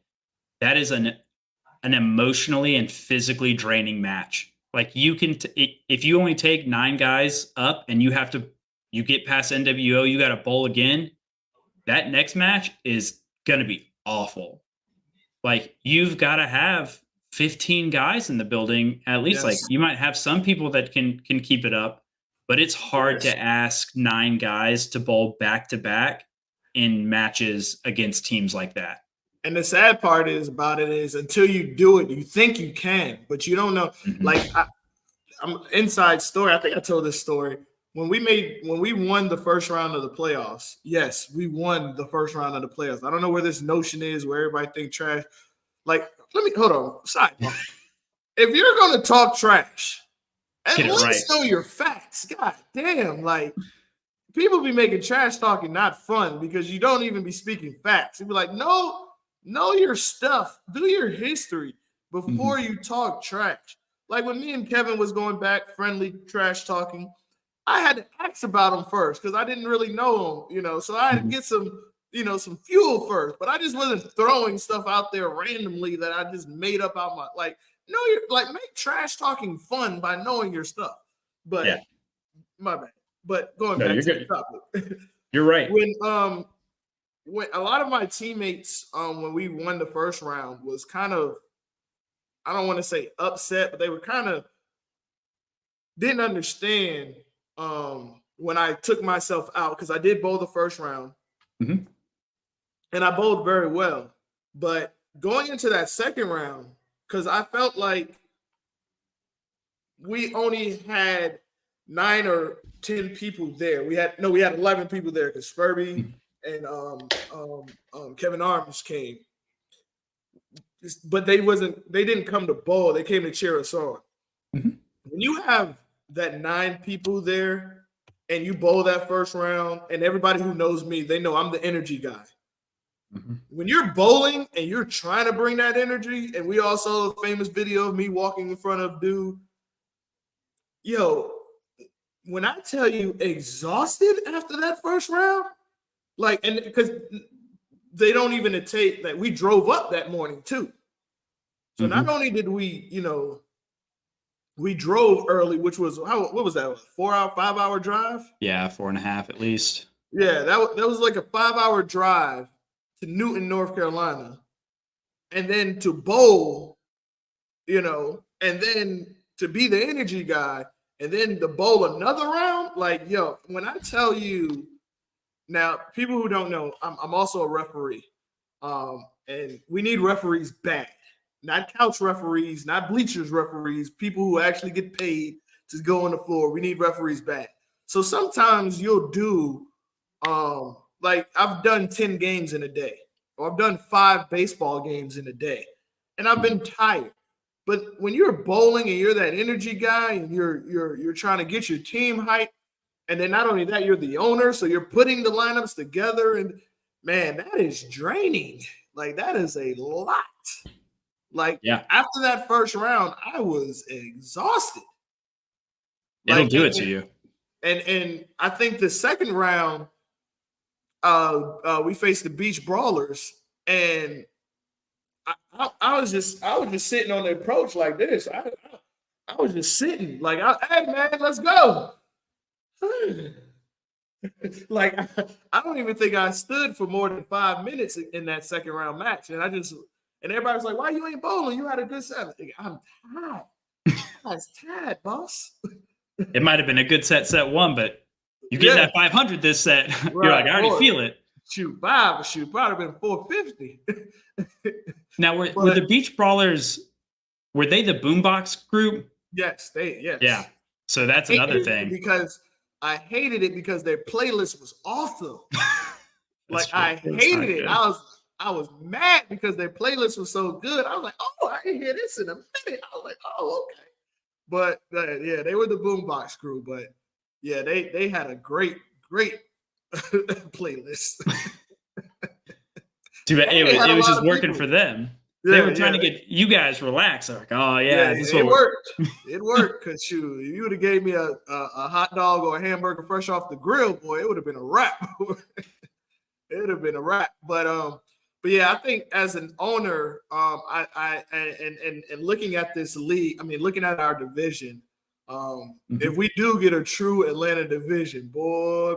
that is an emotionally and physically draining match. You can, if you only take 9 guys up and you get past NWO, you got to bowl again. That next match is going to be awful. You've got to have 15 guys in the building at least. Yes. You might have some people that can keep it up, but it's hard to ask 9 guys to bowl back to back in matches against teams like that. And the sad part about it is until you do it, you think you can, but you don't know. Mm-hmm. I'm inside story. I think I told this story. When we won the first round of the playoffs, yes, we won the first round of the playoffs. I don't know where this notion is where everybody think trash. Let me hold on. Sidebar. If you're gonna talk trash, at least know your facts. God damn, people be making trash talking not fun because you don't even be speaking facts. You'd be like, no. Know your stuff. Do your history before you talk trash. When me and Kevin was going back, friendly trash talking, I had to ask about him first because I didn't really know him, so I had to get some fuel first. But I just wasn't throwing stuff out there randomly that I just made up out my make trash talking fun by knowing your stuff. But my bad. But going back to the topic. You're right. When a lot of my teammates when we won the first round was kind of, I don't want to say upset, but they were kind of didn't understand when I took myself out, because I did bowl the first round Mhm. and I bowled very well. But going into that second round, because I felt like we only had 9 or 10 people there. We had 11 people there because Furby and Kevin Arms came. But they didn't come to bowl. They came to cheer us on. Mhm. When you have that 9 people there and you bowl that first round, and everybody who knows me, they know I'm the energy guy. Mhm. When you're bowling and you're trying to bring that energy, and we all saw a famous video of me walking in front of dude, yo, when I tell you exhausted after that first round, like, and because they don't even take that, we drove up that morning too. So not Mhm. only did we, we drove early, which was what was that? 4 hour, 5 hour drive? Yeah, 4.5 at least. Yeah, that was like a 5 hour drive to Newton, North Carolina, and then to bowl, and then to be the energy guy, and then to bowl another round. Like, yo, when I tell you, now people who don't know, I'm also a referee, and we need referees bad. Not couch referees, not bleachers referees, people who actually get paid to go on the floor. We need referees bad. So sometimes you'll do, like I've done 10 games in a day, or I've done 5 baseball games in a day, and I've been tired. But when you're bowling and you're that energy guy and you're trying to get your team hype, and then not only that, you're the owner, so you're putting the lineups together, and man, that is draining. Like, that is a lot. Like, Yeah, after that first round, I was exhausted. it'll Like, do it to you. and I think the second round, we faced the Beach Brawlers, and I was just sitting on the approach like this. I was just sitting like, hey man, let's go. Like, I don't even think I stood for more than 5 minutes in that second round match, and everybody was like, "Why you ain't bowling? You had a good set." I'm tired. I was tired, boss. It might have been a good set one, but you get Yeah, that 500 this set. You're like, right. I already Boy, feel it. shoot, probably been 450. Now, were But the Beach Brawlers, were they the Boombox group? yes, Yeah. yes. So that's another thing. I hated it because their playlist was awesome. That's Like, true. I It was hated not it. good. I was mad because their playlist was so good. I was like, oh, I didn't hear this in a minute. I was like, oh, okay. But yeah, they were the Boombox crew. But yeah, they had a great playlist. Too bad And they had it a was lot just of working people. for them. They Yeah, were trying yeah, to get you guys relaxed. They're like, oh yeah. yeah, this is It what we're worked. It worked because, shoot, if you would have gave me a hot dog or a hamburger fresh off the grill, boy, it would have been a wrap. It would have been a wrap. But yeah, I think as an owner, and looking at this league, I mean, looking at our division, if we do get a true Atlanta division, boy,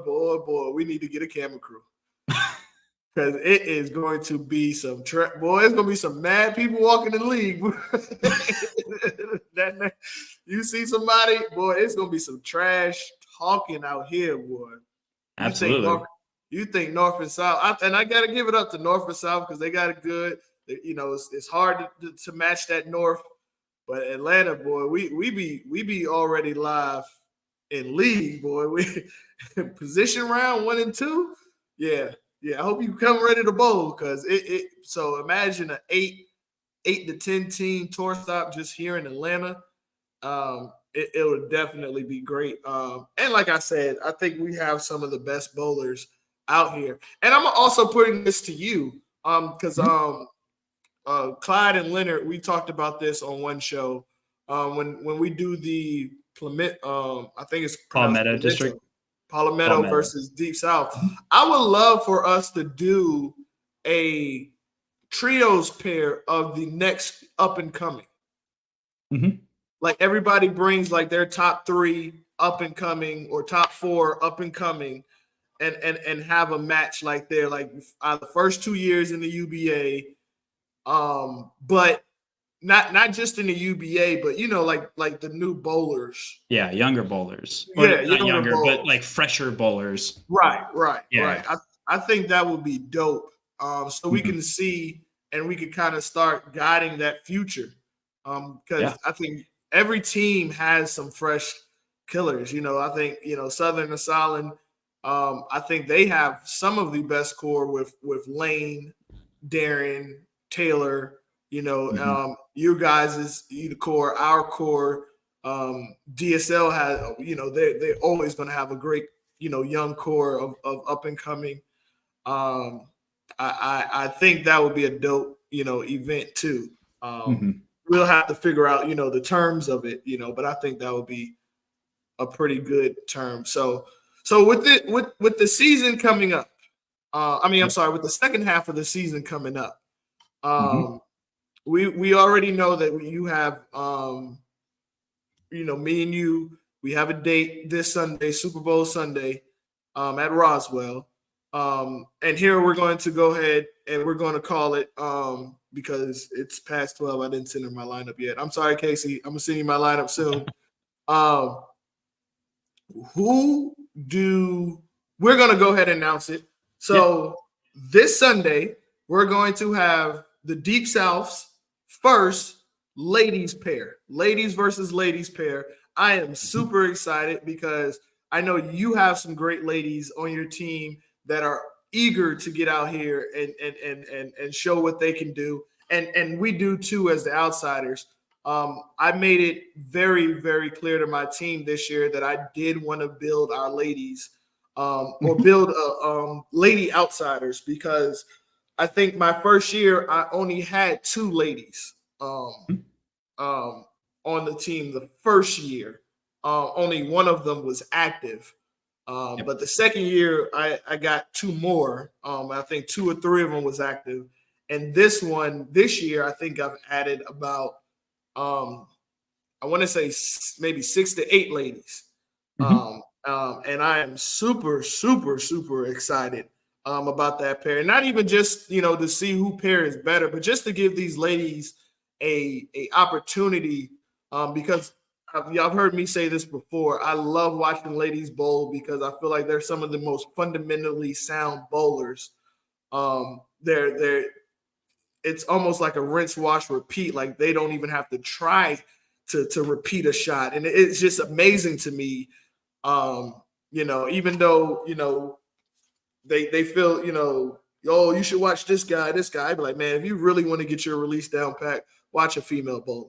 we need to get a camera crew. Because it is going to be some boy. It's going to be some mad people walking the league. You see somebody, boy. It's going to be some trash talking out here, boy. You think absolutely. North and South, and I got to give it up to North and South because they got it good. It's hard to match that North, but Atlanta, boy, we be already live in league, boy. We position round 1 and 2, yeah. I hope you come ready to bowl because it. So imagine an 8 to 10 team tour stop just here in Atlanta. It would definitely be great. And like I said, I think we have some of the best bowlers out here. And I'm also putting this to you, because Clyde and Leonard, we talked about this on one show. When we do the I think it's pronounced Palmetto District. Palmetto Palmetto. versus Deep South. I would love for us to do a trios pair of the next up and coming. Mhm. Like, everybody brings like their top 3 up and coming or top 4 up and coming, and have a match like they're like the first 2 years in the UBA, but not just in the UBA, but like the new bowlers. Yeah, younger bowlers, or Yeah, not younger younger, but bowlers. like fresher bowlers. Right. Yeah. I think that would be dope. So we Mhm. can see and we can kind of start guiding that future. Because Yeah. I think every team has some fresh killers. I think Southern Asylum. I think they have some of the best core with Lane, Darren, Taylor. Mhm. You guys is the core, our core. DSL has, they're always going to have a great, young core of up and coming. Um, I think that would be a dope, event too. Mhm. We'll have to figure out, the terms of it, but I think that would be a pretty good term. So with the season coming up, I'm Yep. sorry, with the second half of the season coming up, Mhm. we already know that you have me and you, we have a date this Sunday, Super Bowl Sunday, at Roswell. And here we're going to go ahead and we're going to call it because it's past 12. I didn't send her my lineup yet. I'm sorry, Casey. I'm gonna send you my lineup soon. Um, who do we're gonna go ahead and announce it. Yeah. So this Sunday, we're going to have the Deep South's first ladies pair, ladies versus ladies pair. I am super excited because I know you have some great ladies on your team that are eager to get out here and show what they can do. And we do too as the outsiders. I made it very, very clear to my team this year that I did want to build our ladies or Mhm. build lady outsiders because I think my first year I only had two ladies um, on the team. The first year, only one of them was active. Yep. But the second year, I got two more. I think two or three of them was active. And this year, I think I've added about I want to say maybe 6 to 8 ladies. Mhm. And I am super, super, super excited about that pair. And not even just, to see who pair is better, but just to give these ladies a opportunity because y'all have heard me say this before. I love watching ladies bowl because I feel like they're some of the most fundamentally sound bowlers. They're it's almost like a rinse, wash, repeat. Like they don't even have to try to repeat a shot, and it's just amazing to me. Even though they feel oh, you should watch this guy. I'd be like, man, if you really want to get your release down pat, watch a female bowler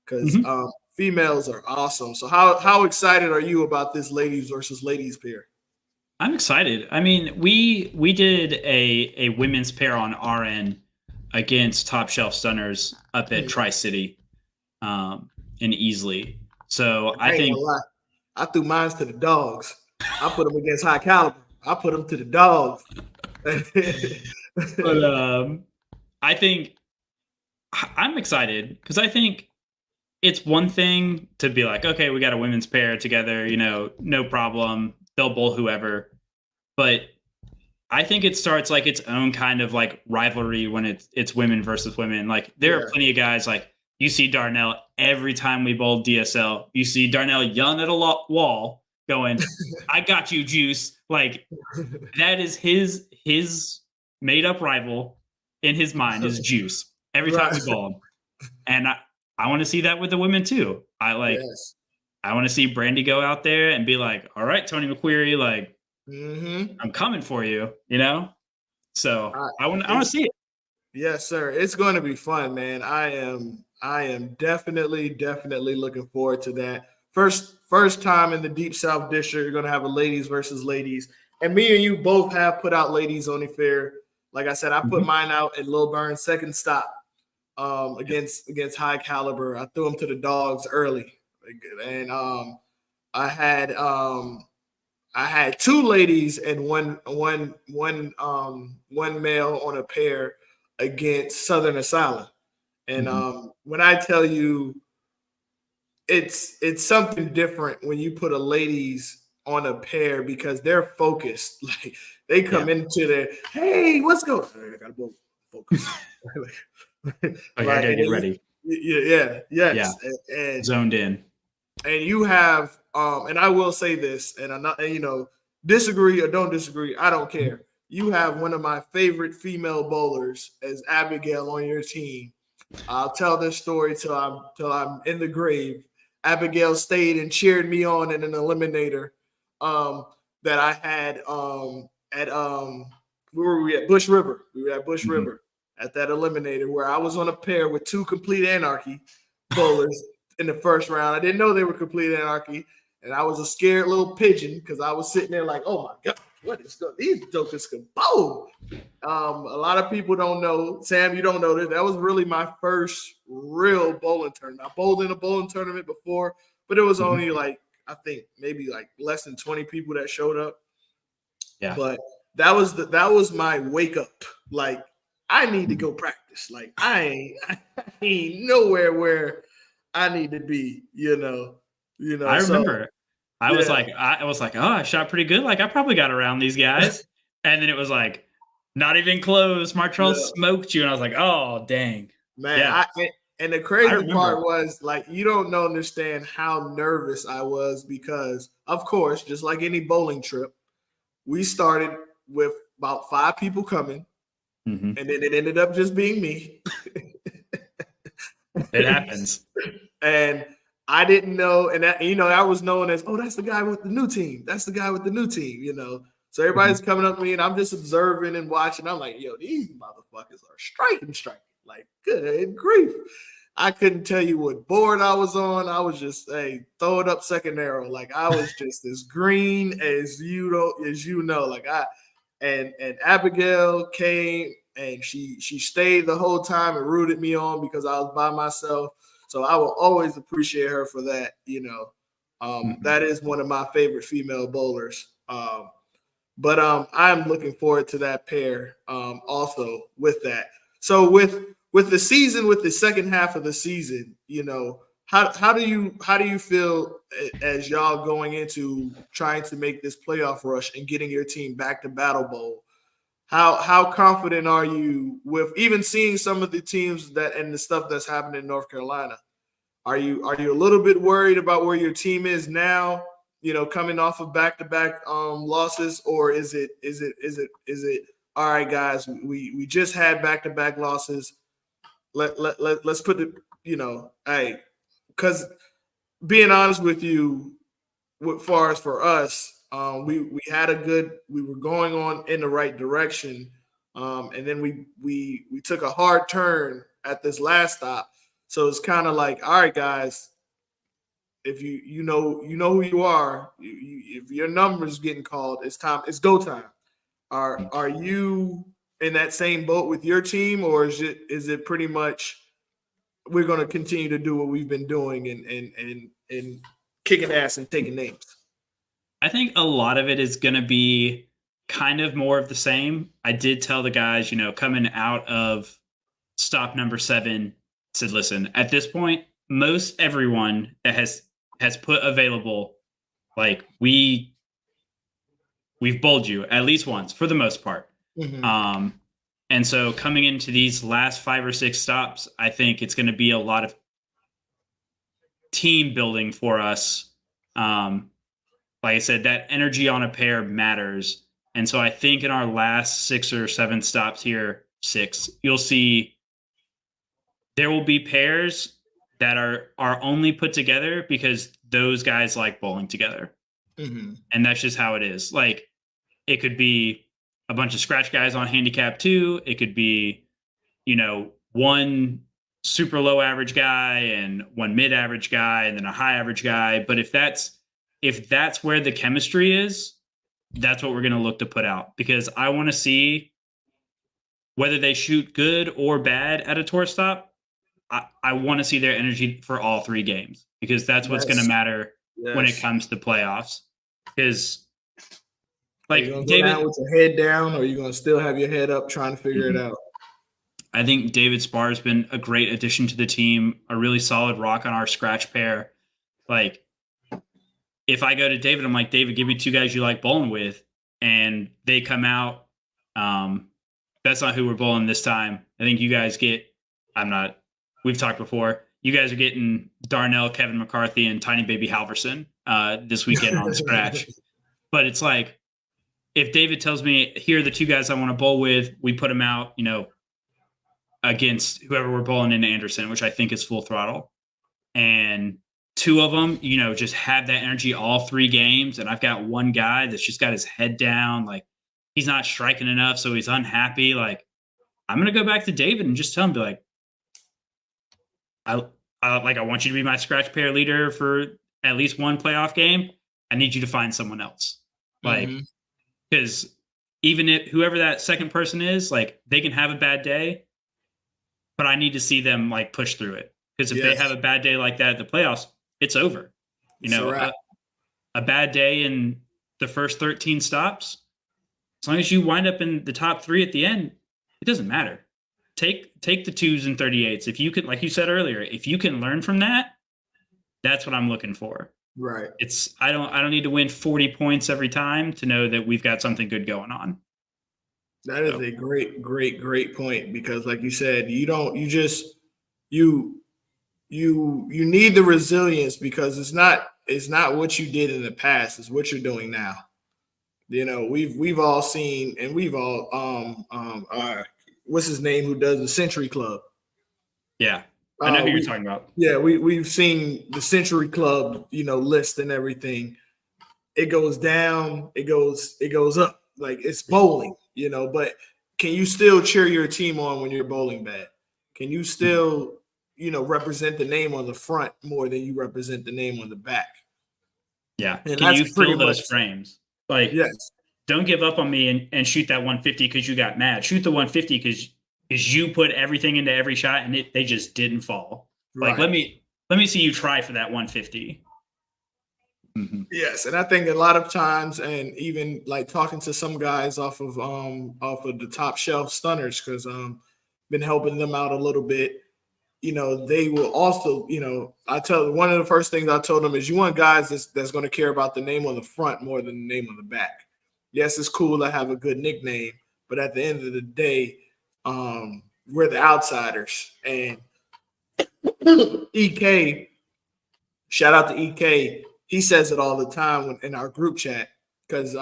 because Mhm. females are awesome. So how excited are you about this ladies versus ladies pair? I'm excited. I mean, we did a women's pair on our end against Top Shelf Stunners up at Tri City, in Easley. So I I ain't think, gonna lie. I threw mines to the dogs. I put them against high caliber. I put them to the dogs. but I think I'm excited because I think it's one thing to be like, okay, we got a women's pair together, no problem. They'll bowl whoever. But I think it starts like its own kind of like rivalry when it's women versus women. Like there are Yeah. plenty of guys like you see Darnell every time we bowl DSL. You see Darnell yelling at a wall, going, "I got you, Juice!" Like that is his made up rival in his mind is Juice every time Right. we bowl him, and I want to see that with the women too. Yes. I want to see Brandy go out there and be like, "All right, Tony McQuarrie, like Mm-hmm. I'm coming for you," you know. So I want to It's see it. Yes, sir. It's going to be fun, man. I am definitely looking forward to that. First time in the Deep South District, you're going to have a ladies versus ladies, and me and you both have put out ladies only fair. Like I said, I put Mhm. mine out at Lil Burn second stop Yep. against high caliber. I threw them to the dogs early, and I had um, I had two ladies and one male on a pair against Southern Asylum. And Mhm. when I tell you it's something different when you put a ladies on a pair because they're focused. Like they come Yeah. into their, hey, what's going on? I gotta focus. I gotta get ready. Yes. Yeah. And Zoned in. and you have and I will say this, and I'm not, disagree or don't disagree, I don't care. You have one of my favorite female bowlers as Abigail on your team. I'll tell this story till I'm in the grave. Abigail stayed and cheered me on in an eliminator that I had at where were we at? Bush River. We were at Bush River at that eliminator where I was on a pair with two Complete Anarchy bowlers in the first round. I didn't know they were Complete Anarchy, and I was a scared little pigeon because I was sitting there like, oh my god, what is going? These jokers can bowl. A lot of people don't know. Sam, you don't know this. That was really my first real bowling tournament. I bowled in a bowling tournament before, but it was only like, I think maybe like less than 20 people that showed up. Yeah. But that was my wake up. Like, I need to go practice. Like, I ain't nowhere where I need to be, I remember I was like, oh, I shot pretty good. Like, I probably got around these guys. And then it was like, not even close. Martrell smoked you. And I was like, oh, dang. Man, yeah. And the crazy part was, like, you don't understand how nervous I was because, of course, just like any bowling trip, we started with about 5 people coming, and then it ended up just being me. It happens. And I didn't know, and that, I was known as, oh, that's the guy with the new team. That's the guy with the new team, So everybody's coming up to me, and I'm just observing and watching. I'm like, yo, these motherfuckers are striking. Like, good grief. I couldn't tell you what board I was on. I was just, throw it up second arrow. Like, I was just as green as you know. Like, and Abigail came, and she stayed the whole time and rooted me on because I was by myself. So I will always appreciate her for that. That is one of my favorite female bowlers. But I'm looking forward to that pair also with that. So with the season, with the second half of the season, how do you feel as y'all going into trying to make this playoff rush and getting your team back to Battle Bowl? How confident are you with even seeing some of the teams that and the stuff that's happening in North Carolina? Are you a little bit worried about where your team is now? Coming off of back-to-back losses, or is it all right, guys? We just had back-to-back losses. Let's put it. Hey, because being honest with you, as far as for us, we were going on in the right direction, and then we took a hard turn at this last stop. So it's kind of like, all right, guys. If you know who you are, if your number's getting called, it's time. It's go time. Are you in that same boat with your team, or is it pretty much we're going to continue to do what we've been doing and kicking ass and taking names? I think a lot of it is going to be kind of more of the same. I did tell the guys, coming out of stop number 7, said, listen, at this point, most everyone that has put available, like we've bowled you at least once for the most part. And so coming into these last 5 or 6 stops, I think it's going to be a lot of team building for us. Like I said, that energy on a pair matters. And so I think in our last 6 or 7 stops here, 6, you'll see there will be pairs that are only put together because those guys like bowling together. And that's just how it is. Like, it could be a bunch of scratch guys on handicap 2. It could be, one super low average guy and one mid average guy and then a high average guy. But if that's where the chemistry is, that's what we're going to look to put out, because I want to see whether they shoot good or bad at a tour stop. I want to see their energy for all 3 games, because that's what's going to matter when it comes to playoffs. Because, like, are you gonna go down with your head down, or are you going to still have your head up trying to figure it out? I think David Spar has been a great addition to the team, a really solid rock on our scratch pair. Like, if I go to David, I'm like, David, give me 2 guys you like bowling with, and they come out. That's not who we're bowling this time. I think you guys get. We've talked before. You guys are getting Darnell, Kevin McCarthy, and Tiny Baby Halverson this weekend on Scratch. But it's like, if David tells me, here are the 2 guys I want to bowl with, we put them out, against whoever we're bowling in Anderson, which I think is Full Throttle. And 2 of them, just have that energy all 3 games. And I've got 1 guy that's just got his head down. Like, he's not striking enough, so he's unhappy. Like, I'm going to go back to David and just tell him, be like, I want you to be my scratch pair leader for at least 1 playoff game. I need you to find someone else. Like, because even if whoever that second person is, like, they can have a bad day, but I need to see them like push through it. Because if they have a bad day like that at the playoffs, it's over. A bad day in the first 13 stops, as long as you wind up in the top 3 at the end, it doesn't matter. Take the 2s and 38s. If you could, like you said earlier, if you can learn from that, that's what I'm looking for. Right. I don't need to win 40 points every time to know that we've got something good going on. That is a great point, because like you said, you need the resilience, because it's not what you did in the past, it's what you're doing now. We've all seen, and we've all what's his name who does the Century Club? Yeah. I know who you're talking about. Yeah, we've seen the Century Club, list and everything. It goes down, it goes up. Like, it's bowling, but can you still cheer your team on when you're bowling bad? Can you still, represent the name on the front more than you represent the name on the back? Yeah. And can you fill those frames? Like, yes. Don't give up on me and shoot that 150 because you got mad. Shoot the 150 because you put everything into every shot and they just didn't fall. Right. Like, let me see you try for that 150. Yes, and I think a lot of times, and even like talking to some guys off of the Top Shelf Stunners, because been helping them out a little bit. They will also, one of the first things I told them is, you want guys that's going to care about the name on the front more than the name on the back. Yes, it's cool to have a good nickname, but at the end of the day, we're the outsiders. And EK, shout out to EK. He says it all the time in our group chat, because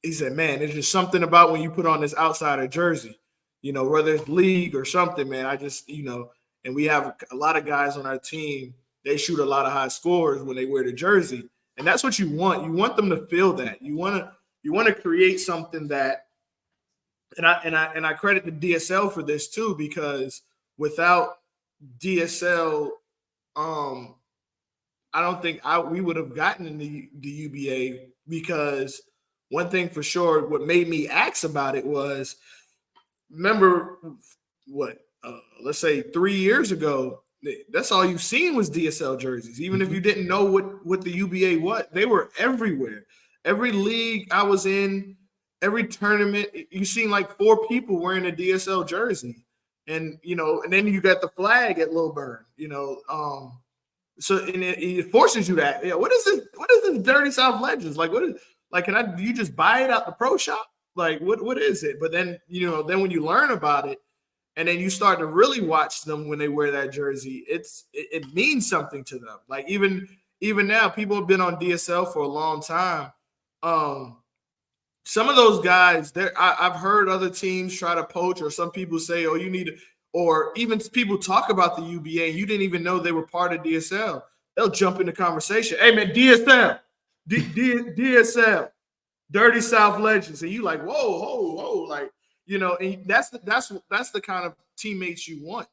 he said, man, there's just something about when you put on this outsider jersey, whether it's league or something, man. I just, and we have a lot of guys on our team, they shoot a lot of high scores when they wear the jersey. And that's what you want. You want them to feel that. You want to create something that, and I credit the DSL for this too, because without DSL, I don't think we would have gotten in the UBA, because one thing for sure, what made me ask about it was, remember let's say 3 years ago, that's all you've seen was DSL jerseys. Even if you didn't know what the UBA was, they were everywhere. Every league I was in, every tournament, you seen like 4 people wearing a DSL jersey. And, and then you got the flag at Lilburn, so it forces you that. Yeah, what is this Dirty South Legends? Like, what is, like, do you just buy it out the pro shop? Like, what is it? But then, then when you learn about it, and then you start to really watch them when they wear that jersey, it means something to them. Like, even now, people have been on DSL for a long time. Some of those guys, I've heard other teams try to poach, or some people say, oh, you need to, or even people talk about the UBA and you didn't even know they were part of DSL. They'll jump in the conversation. Hey, man, DSL, DSL, Dirty South Legends. And you like, whoa, like, and that's the kind of teammates you want.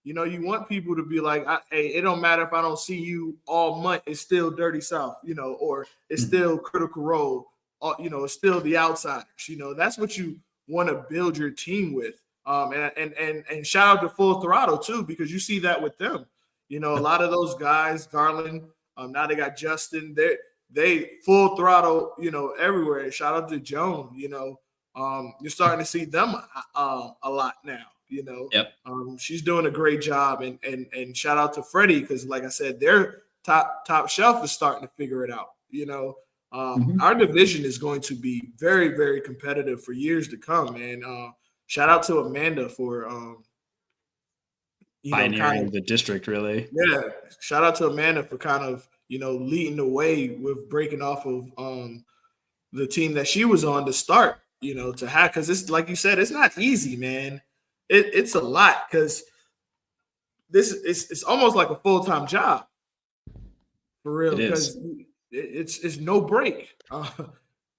You want people to be like, hey, it don't matter if I don't see you all month, it's still Dirty South, or it's still Critical Role, it's still the outsiders. That's what you want to build your team with. And shout out to Full Throttle too, because you see that with them. A lot of those guys, Garland, now they got Justin, they Full Throttle, everywhere. Shout out to Joan, you're starting to see them a lot now, Yep. She's doing a great job, and shout out to Freddie, because like I said, their top shelf is starting to figure it out. Our division is going to be very, very competitive for years to come, man. Shout out to Amanda for pioneering the district, really. Yeah, shout out to Amanda for kind of leading the way with breaking off of the team that she was on to start. To have, because it's like you said, it's not easy, man. It's a lot because it's almost like a full-time job for real, because it's no break.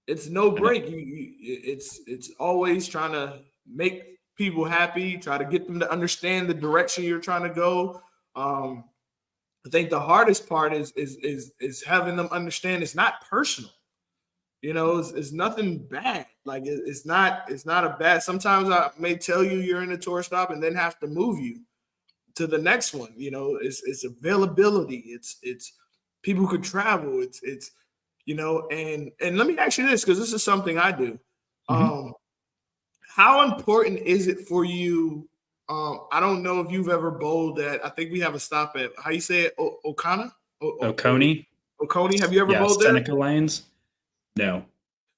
It's no break. It's always trying to make people happy, try to get them to understand the direction you're trying to go. I think the hardest part is having them understand it's not personal. It's nothing bad. Like it's not a bad. Sometimes I may tell you you're in a tour stop and then have to move you to the next one. It's availability. It's people could travel. It's and let me ask you this, because this is something I do. How important is it for you? I don't know if you've ever bowled at. I think we have a stop at, how you say it, Oconee. Oconee. Have you ever bowled there? Seneca Lanes. No.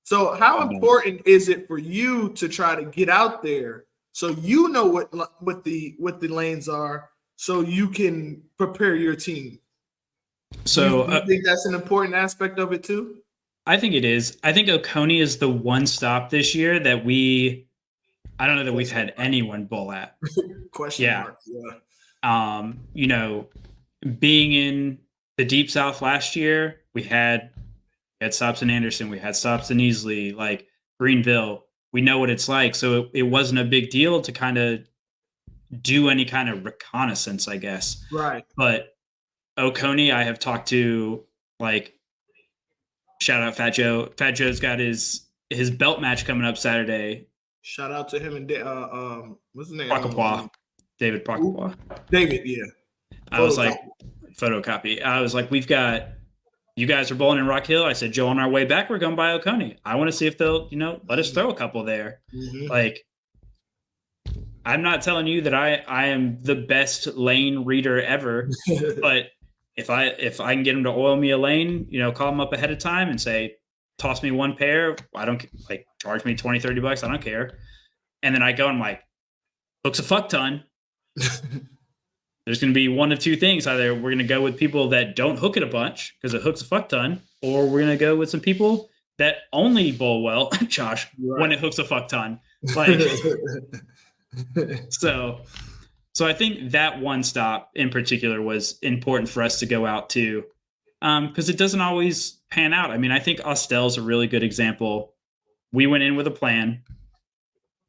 So how important is it for you to try to get out there so you know what the lanes are, so you can prepare your team? So do you think that's an important aspect of it too? I think it is. I think Oconee is the one stop this year that I don't know that we've had anyone bowl at. Question mark. Yeah. Being in the Deep South last year, we had stops in Anderson, we had stops in Easley, like Greenville. We know what it's like. So it wasn't a big deal to kind of do any kind of reconnaissance, I guess. Right. But Oconee, I have talked to, like, shout out Fat Joe. Fat Joe's got his belt match coming up Saturday. Shout out to him and what's his name? Pakapwa. David Pakapwa. David, yeah. I was like, photocopy. I was like, you guys are bowling in Rock Hill. I said, Joe, on our way back, we're going by Oconee. I want to see if they'll, let us throw a couple there. Mm-hmm. Like, I'm not telling you that I am the best lane reader ever, but if I can get them to oil me a lane, call them up ahead of time and say, toss me one pair. I don't charge me $20, $30. I don't care. And then I go and I'm like, hooks a fuck ton. There's going to be one of two things. Either we're going to go with people that don't hook it a bunch because it hooks a fuck ton, or we're going to go with some people that only bowl well, Josh, when it hooks a fuck ton. Like, so I think that one stop in particular was important for us to go out to, because it doesn't always pan out. I mean, I think Austell's a really good example. We went in with a plan.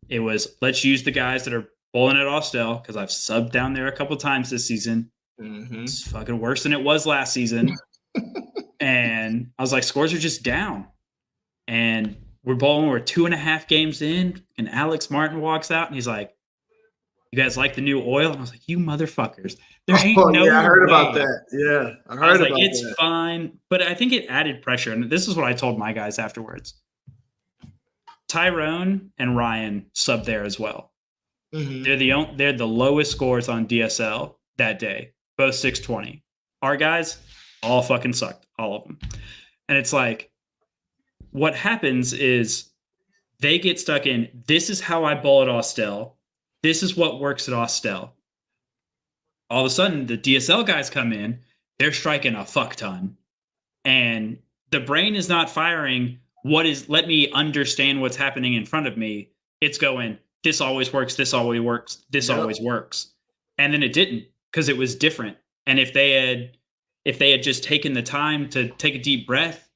It was, let's use the guys that are bowling at Austell, because I've subbed down there a couple times this season. Mm-hmm. It's fucking worse than it was last season. And I was like, scores are just down. And we're 2.5 games in, and Alex Martin walks out and he's like, you guys like the new oil? And I was like, you motherfuckers. There ain't no I heard way. about that. Yeah, I heard about that. It's fine. But I think it added pressure. And this is what I told my guys afterwards. Tyrone and Ryan subbed there as well. Mm-hmm. They're the lowest scores on DSL that day, both 620. Our guys all fucking sucked, all of them. And it's like, what happens is they get stuck in, this is how I bowl at Austell. This is what works at Austell. All of a sudden, the DSL guys come in, they're striking a fuck ton. And the brain is not firing, let me understand what's happening in front of me. It's going, this always works, this always works, this always works. And then it didn't, because it was different. And if they had just taken the time to take a deep breath,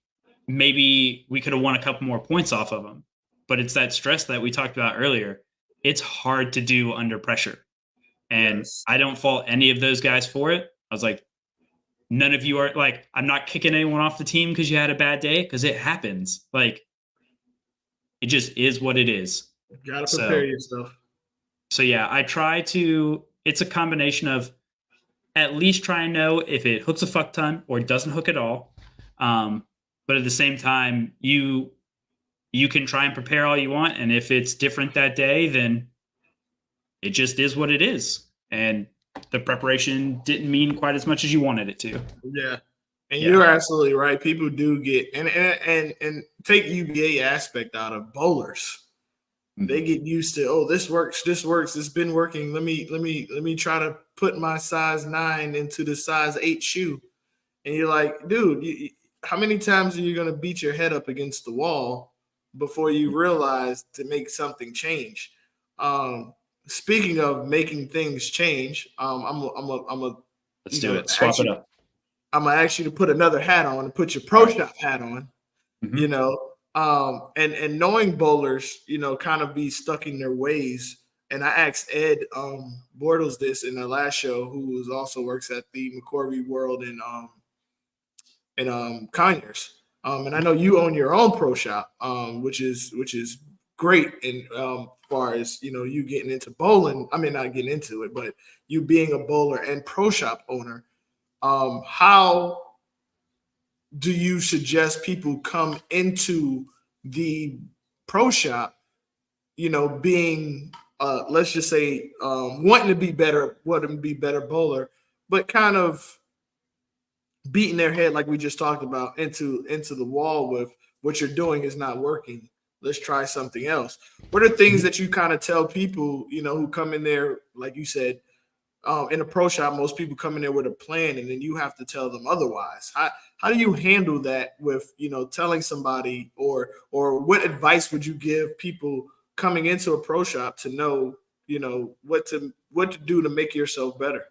maybe we could have won a couple more points off of them. But it's that stress that we talked about earlier. It's hard to do under pressure. And I don't fault any of those guys for it. I was like, none of you are, like, I'm not kicking anyone off the team because you had a bad day, because it happens. Like, it just is what it is. You gotta prepare yourself. So yeah, I try to, it's a combination of at least try and know if it hooks a fuck ton or doesn't hook at all. But at the same time, you can try and prepare all you want. And if it's different that day, then it just is what it is. And the preparation didn't mean quite as much as you wanted it to. Yeah. And Yeah. you're absolutely right. People do get and take UBA aspect out of bowlers. They get used to, oh, this works, it's been working. Let me try to put my size 9 into the size 8 shoe. And you're like, dude, how many times are you going to beat your head up against the wall before you realize to make something change? Speaking of making things change, Let's do it. Swap it up. I'm gonna ask you to put another hat on and put your pro shop hat on. Mhm. And knowing bowlers, kind of be stuck in their ways. And I asked Ed Bortles this in the last show, who also works at the McCorvey World in Conyers. And I know you own your own pro shop, which is great in far as you getting into bowling. I mean, not getting into it, but you being a bowler and pro shop owner. How do you suggest people come into the pro shop, being let's just say wanting to be better bowler, but kind of beating their head, like we just talked about, into the wall with what you're doing is not working. Let's try something else. What are things that you kind of tell people, who come in there, like you said, in a pro shop, most people come in there with a plan, and then you have to tell them otherwise. How do you handle that with, telling somebody, or what advice would you give people coming into a pro shop to know, what to do to make yourself better?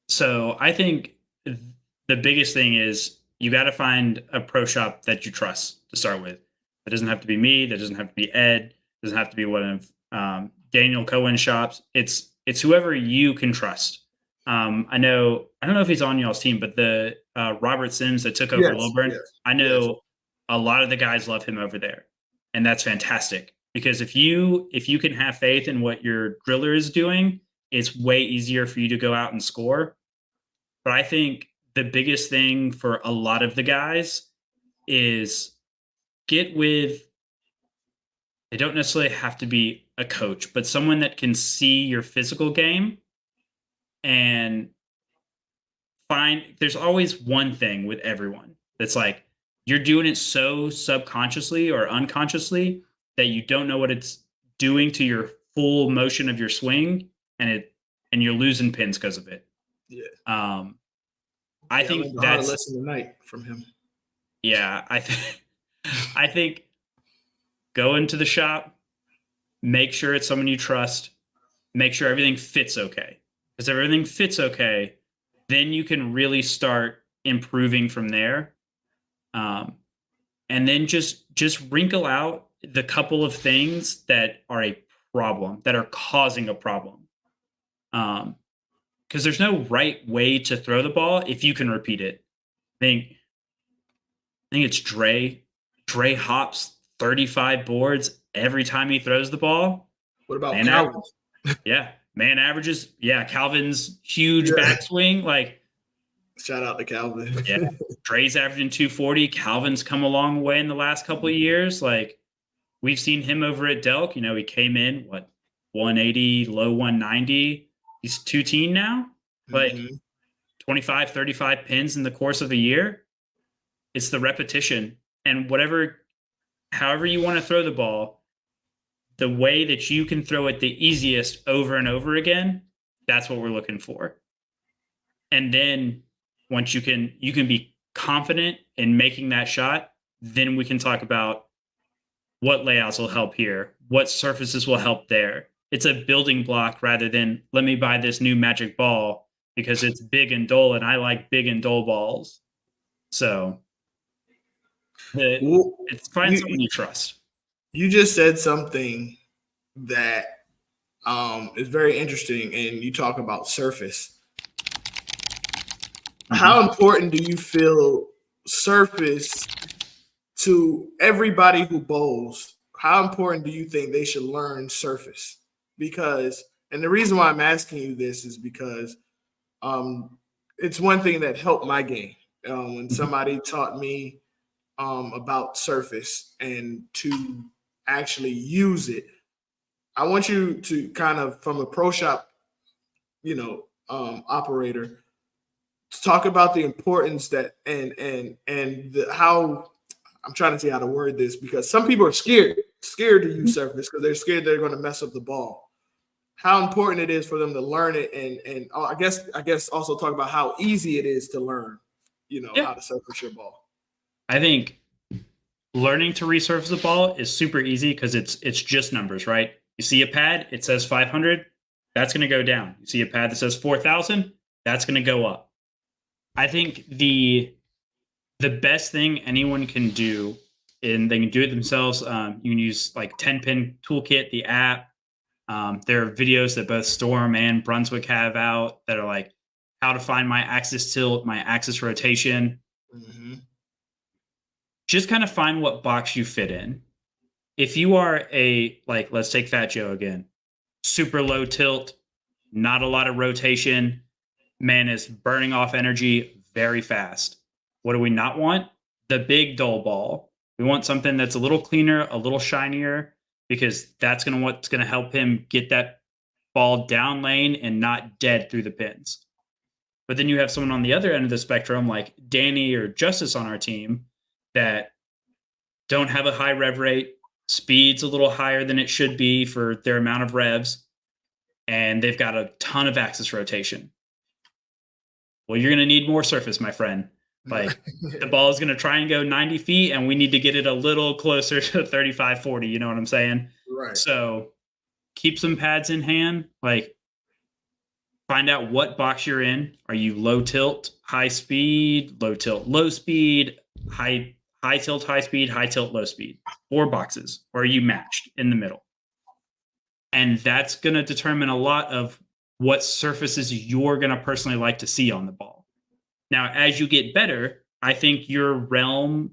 So I think the biggest thing is you got to find a pro shop that you trust to start with. That doesn't have to be me. That doesn't have to be Ed. Doesn't have to be one of Daniel Cohen's shops. It's whoever you can trust. I don't know if he's on y'all's team, but the Robert Sims that took over Lilburn, I know a lot of the guys love him over there, and that's fantastic. Because if you can have faith in what your driller is doing, it's way easier for you to go out and score. But I think the biggest thing for a lot of the guys is get with, they don't necessarily have to be a coach, but someone that can see your physical game and there's always one thing with everyone that's like you're doing it so subconsciously or unconsciously that you don't know what it's doing to your full motion of your swing, and you're losing pins because of it. Yeah. I think learned a that's hard lesson tonight from him. Yeah, I think go into the shop, make sure it's someone you trust, make sure everything fits okay. Because if everything fits okay, then you can really start improving from there. And then just wrinkle out the couple of things that are a problem, that are causing a problem. Because there's no right way to throw the ball if you can repeat it. I think it's Dre. Dre hops 35 boards every time he throws the ball. What about Calvin? Man averages. Yeah, Calvin's huge backswing. Like, shout out to Calvin. Yeah, Dre's averaging 240. Calvin's come a long way in the last couple of years. Like, we've seen him over at Delk. He came in 180, low 190. He's 2-teen now. Like 25, 35 pins in the course of a year. It's the repetition, and however you want to throw the ball, the way that you can throw it the easiest over and over again, that's what we're looking for. And then once you can be confident in making that shot, then we can talk about what layouts will help here, what surfaces will help there. It's a building block rather than let me buy this new magic ball because it's big and dull and I like big and dull balls. So it's find someone you trust. You just said something that is very interesting, and you talk about surface. Mm-hmm. How important do you feel surface to everybody who bowls? How important do you think they should learn surface? Because, and the reason why I'm asking you this is because it's one thing that helped my game. When somebody taught me about surface and to actually use it, I want you to kind of, from a pro shop, operator, talk about the importance that how I'm trying to see how to word this, because some people are scared to use surface because they're scared they're going to mess up the ball. How important it is for them to learn it, and I guess also talk about how easy it is to learn, how to surface your ball. I think learning to resurface the ball is super easy because it's just numbers, right? You see a pad, it says 500, that's going to go down. You see a pad that says 4,000, that's going to go up. I think the best thing anyone can do, and they can do it themselves, you can use like 10-pin toolkit, the app. There are videos that both Storm and Brunswick have out that are like how to find my axis tilt, my axis rotation. Mm-hmm. Just kind of find what box you fit in. If you are let's take Fat Joe again, super low tilt, not a lot of rotation, man is burning off energy very fast. What do we not want? The big dull ball. We want something that's a little cleaner, a little shinier, because that's what's going to help him get that ball down lane and not dead through the pins. But then you have someone on the other end of the spectrum, like Danny or Justice on our team, that don't have a high rev rate, speed's a little higher than it should be for their amount of revs, and they've got a ton of axis rotation. Well, you're going to need more surface, my friend. Like, the ball is going to try and go 90 feet, and we need to get it a little closer to 35, 40. You know what I'm saying? Right. So keep some pads in hand. Like, find out what box you're in. Are you low tilt, high speed, low tilt, low speed, high tilt, high speed, high tilt, low speed? 4 boxes. Or are you matched in the middle? And that's going to determine a lot of what surfaces you're going to personally like to see on the ball. Now, as you get better, I think your realm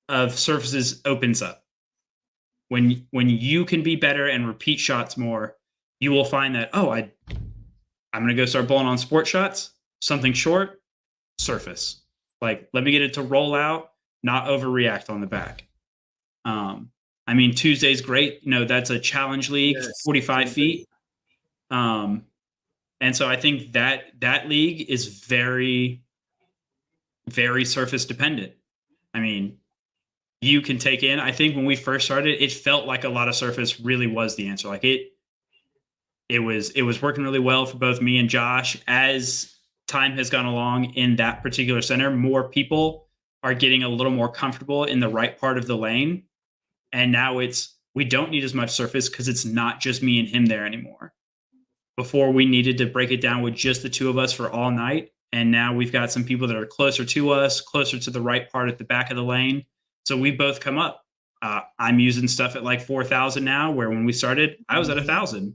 of surfaces opens up. When you can be better and repeat shots more, you will find that, I'm going to go start bowling on sport shots, something short, surface. Like, let me get it to roll out, not overreact on the back. Tuesday's great. That's a challenge league, yes, 45 feet. And so I think that league is very, very surface dependent. You can take in, I think when we first started, it felt like a lot of surface really was the answer. Like it was working really well for both me and Josh. As time has gone along in that particular center, more people are getting a little more comfortable in the right part of the lane. And now we don't need as much surface because it's not just me and him there anymore. Before, we needed to break it down with just the two of us for all night. And now we've got some people that are closer to us, closer to the right part at the back of the lane. So we both come up. I'm using stuff at like 4,000 now, where when we started, I was at 1,000.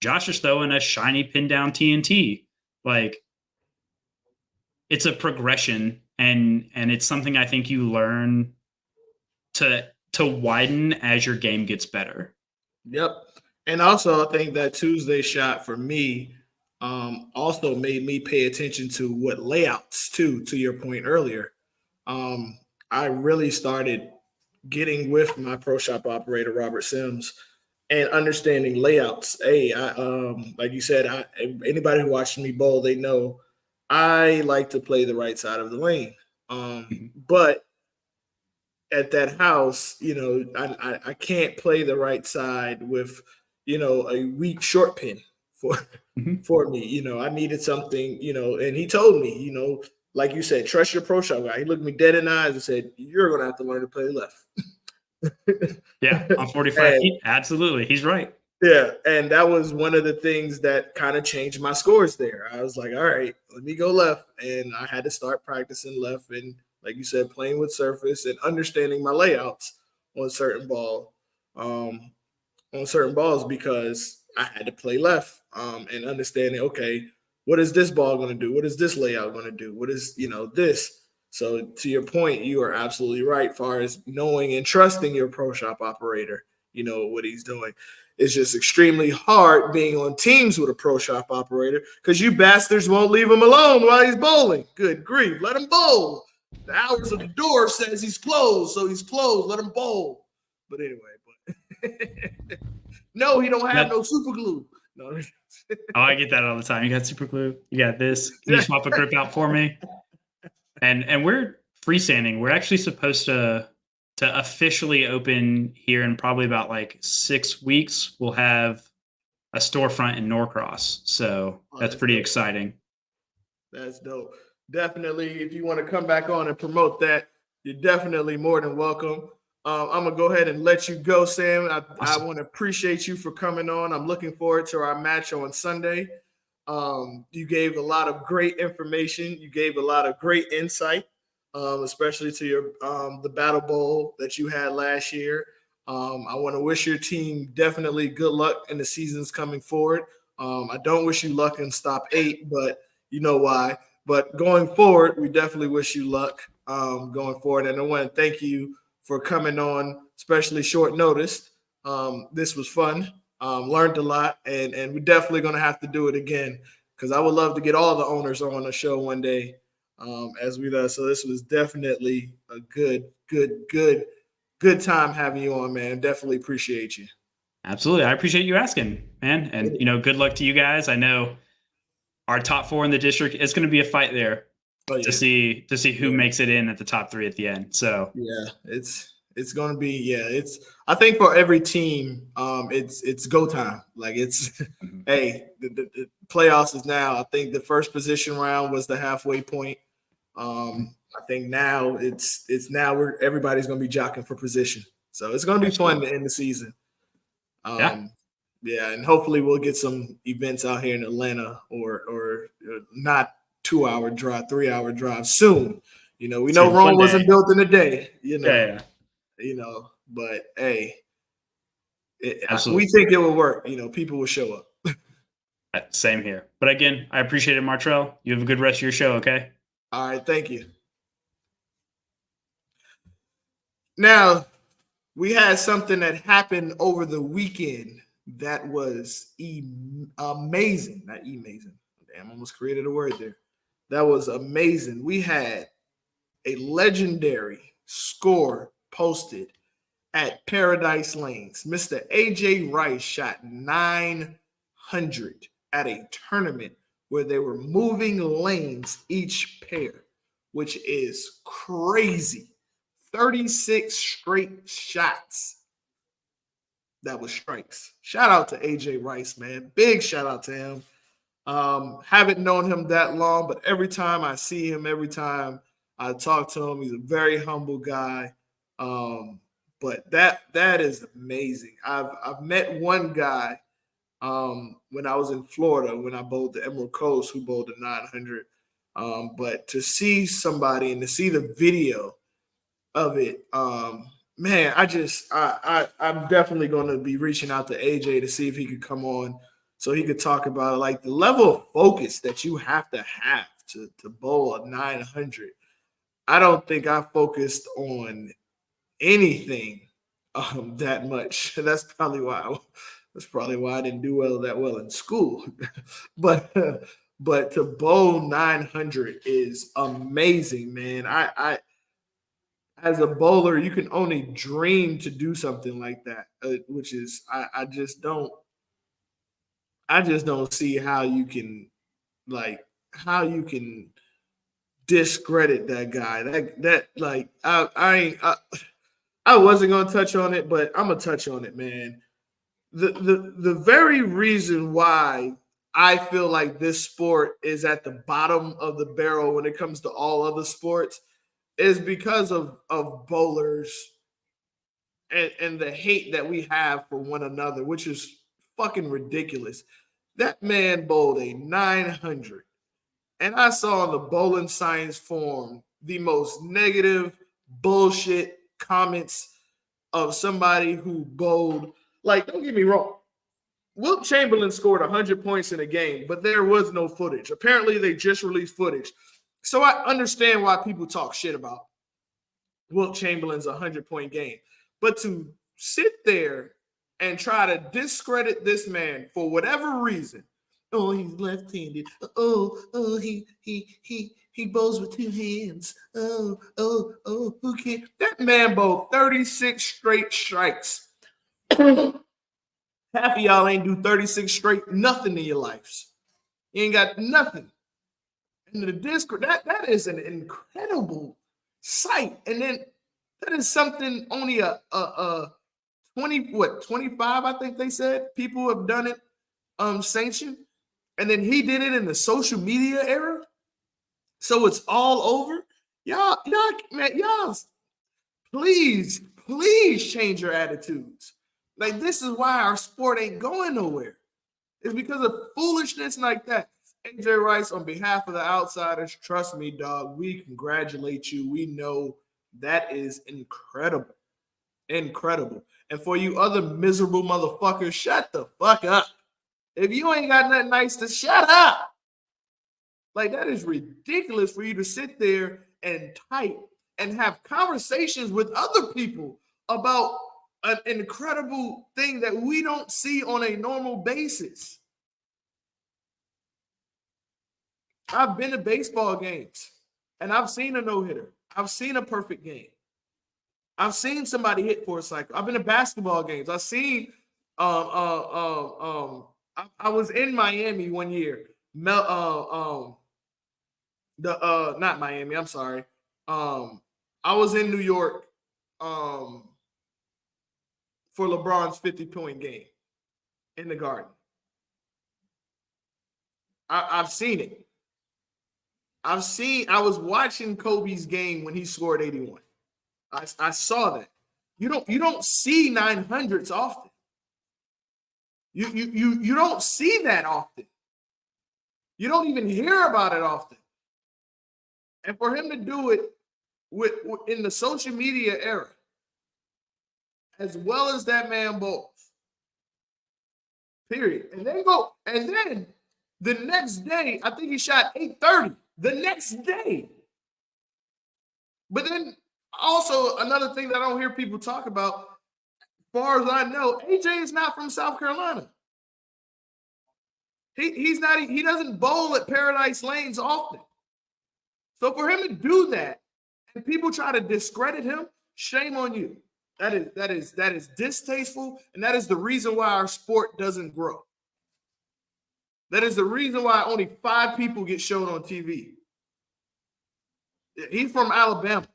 Josh is throwing a shiny pin down TNT. Like, it's a progression, and it's something I think you learn to widen as your game gets better. Yep. And also, I think that Tuesday shot for me also made me pay attention to what layouts, too, to your point earlier. I really started getting with my pro shop operator, Robert Sims, and understanding layouts. Like you said, anybody who watched me bowl, they know I like to play the right side of the lane. But at that house, I can't play the right side with, a weak short pin for me. I needed something, and he told me, like you said, trust your pro shop guy. He looked me dead in the eyes and said, you're going to have to learn to play left. Yeah, on 45 feet, absolutely. He's right. Yeah, and that was one of the things that kind of changed my scores there. I was like, all right, let me go left. And I had to start practicing left and, like you said, playing with surface and understanding my layouts on certain balls because I had to play left and understanding, okay, what is this ball going to do? What is this layout going to do? What is, this? So to your point, you are absolutely right as far as knowing and trusting your pro shop operator, what he's doing. It's just extremely hard being on teams with a pro shop operator because you bastards won't leave him alone while he's bowling. Good grief. Let him bowl. The hours of the door says he's closed, so he's closed. Let him bowl. But anyway, no, he don't have no super glue. No. Oh, I get that all the time. You got super glue. You got this. Can you swap a grip out for me? And we're freestanding. We're actually supposed to officially open here in probably about like 6 weeks. We'll have a storefront in Norcross. So Oh, that's that's pretty dope. exciting. That's dope. Definitely, if you want to come back on and promote that, you're definitely more than welcome. I'm gonna go ahead and let you go, Sam. I Awesome. want to appreciate you for coming on. I'm looking forward to our match on Sunday. You gave a lot of great information. You gave a lot of great insight, especially to your the Battle Bowl that you had last year. I want to wish your team definitely good luck in the seasons coming forward. I don't wish you luck in stop 8, but you know why. But going forward, we definitely wish you luck going forward. And I want to thank you for coming on, especially short notice. This was fun. Learned a lot, and we're definitely going to have to do it again because I would love to get all the owners on the show one day as we do. So this was definitely a good time having you on, man. Definitely appreciate you. Absolutely. I appreciate you asking, man. And good luck to you guys. I know our top 4 in the district, it's going to be a fight there Oh yeah, to see who yeah. makes it in at the top 3 at the end. So Yeah, it's gonna be it's I think for every team, it's go time. Like it's mhm. hey, the playoffs is now. I think the first position round was the halfway point. I think now it's now where everybody's gonna be jockeying for position. So it's gonna be fun Absolutely. to end the season. Yeah. Yeah, and hopefully we'll get some events out here in Atlanta or not 2 hour drive, 3 hour drive soon. We know Soon. Rome One wasn't day. built in a day, Yeah, yeah. but hey, we Absolutely. think it will work. People will show up. Same here. But again, I appreciate it, Martrell. You have a good rest of your show, okay? All right, thank you. Now, we had something that happened over the weekend that was amazing. Not amazing. Damn, almost created a word there. That was amazing. We had a legendary score posted at Paradise Lanes. Mr. AJ Rice shot 900 at a tournament where they were moving lanes each pair, which is crazy. 36 straight shots. That was strikes. Shout out to AJ Rice, man. Big shout out to him. Haven't known him that long, but every time I see him, every time I talk to him, he's a very humble guy. But that is amazing. I've met one guy when I was in Florida when I bowled the Emerald Coast who bowled the 900. But to see somebody and to see the video of it, man, I'm definitely going to be reaching out to AJ to see if he could come on so he could talk about it. Like the level of focus that you have to bowl a 900. I don't think I focused on anything that much. That's probably why I didn't do that well in school. but but to bowl 900 is amazing, man. I as a bowler, you can only dream to do something like that, which is I just don't see how you can how you can discredit that guy. That like I wasn't gonna touch on it, but I'm gonna touch on it, man. The very reason why I feel like this sport is at the bottom of the barrel when it comes to all other sports is because of bowlers and the hate that we have for one another, which is fucking ridiculous. That man bowled a 900, and I saw on the Bowling Science Forum the most negative bullshit comments of somebody who bowled. Like, don't get me wrong. Wilt Chamberlain scored 100 points in a game, but there was no footage. Apparently, they just released footage. So I understand why people talk shit about Wilt Chamberlain's 100-point game. But to sit there and try to discredit this man for whatever reason, oh, he's left-handed. He bowls with 2 hands. Who can? That man bowled 36 straight strikes. Half of y'all ain't do 36 straight nothing in your lives. You ain't got nothing. And the Discord, that is an incredible sight. And then that is something only a 25, I think they said, people have done it sanctioned. And then he did it in the social media era. So it's all over. Y'all, man, y'all, please change your attitudes. Like, this is why our sport ain't going nowhere. It's because of foolishness like that. AJ Rice, on behalf of the Outsiders, trust me, dog, we congratulate you. We know that is incredible. Incredible. And for you other miserable motherfuckers, shut the fuck up. If you ain't got nothing nice to shut up. Like, that is ridiculous for you to sit there and type and have conversations with other people about an incredible thing that we don't see on a normal basis. I've been to baseball games and I've seen a no-hitter. I've seen a perfect game. I've seen somebody hit for a cycle. I've been to basketball games. I've seen I was in Miami one year. Not Miami, I'm sorry. I was in New York for LeBron's 50-point game in the Garden. I've seen it. I was watching Kobe's game when he scored 81. I saw that. You don't see 900s often. You don't see that often. You don't even hear about it often. And for him to do it in the social media era, as well as that man bowls, period. And then the next day, I think he shot 830. The next day. But then also another thing that I don't hear people talk about, as far as I know, AJ is not from South Carolina. He doesn't bowl at Paradise Lanes often. So for him to do that and people try to discredit him, shame on you. That is distasteful, and that is the reason why our sport doesn't grow. That is the reason why only 5 people get shown on TV. He's from Alabama.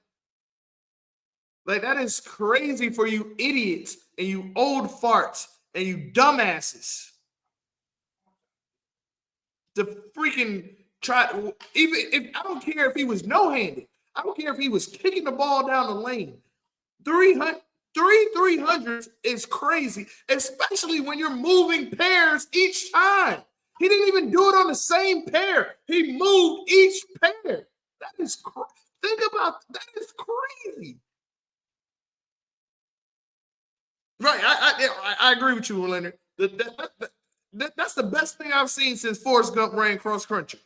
Like, that is crazy for you idiots and you old farts and you dumbasses to freaking try. Even if I don't care if he was no-handed, I don't care if he was kicking the ball down the lane. 300s is crazy, especially when you're moving pairs each time. He didn't even do it on the same pair. He moved each pair. That is think about that is crazy. Right, I agree with you, Leonard. That's the best thing I've seen since Forrest Gump ran cross country.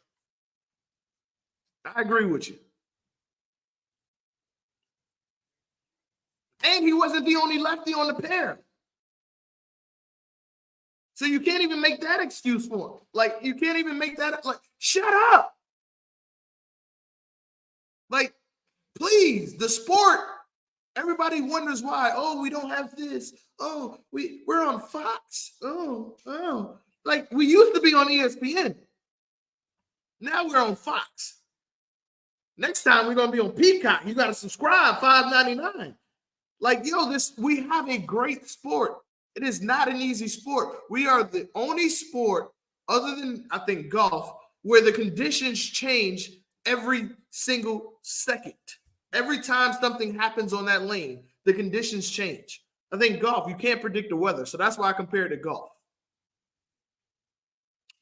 I agree with you. And he wasn't the only lefty on the pair. So you can't even make that excuse for him. Like, you can't even make that, like, shut up. Like, please, the sport, everybody wonders why. Oh, we don't have this. Oh, we're on Fox. Oh. Like, we used to be on ESPN. Now we're on Fox. Next time we're going to be on Peacock. You got to subscribe, $5.99. Like, we have a great sport. It is not an easy sport. We are the only sport, other than, I think, golf, where the conditions change every single second. Every time something happens on that lane, the conditions change. I think golf, you can't predict the weather, so that's why I compare it to golf.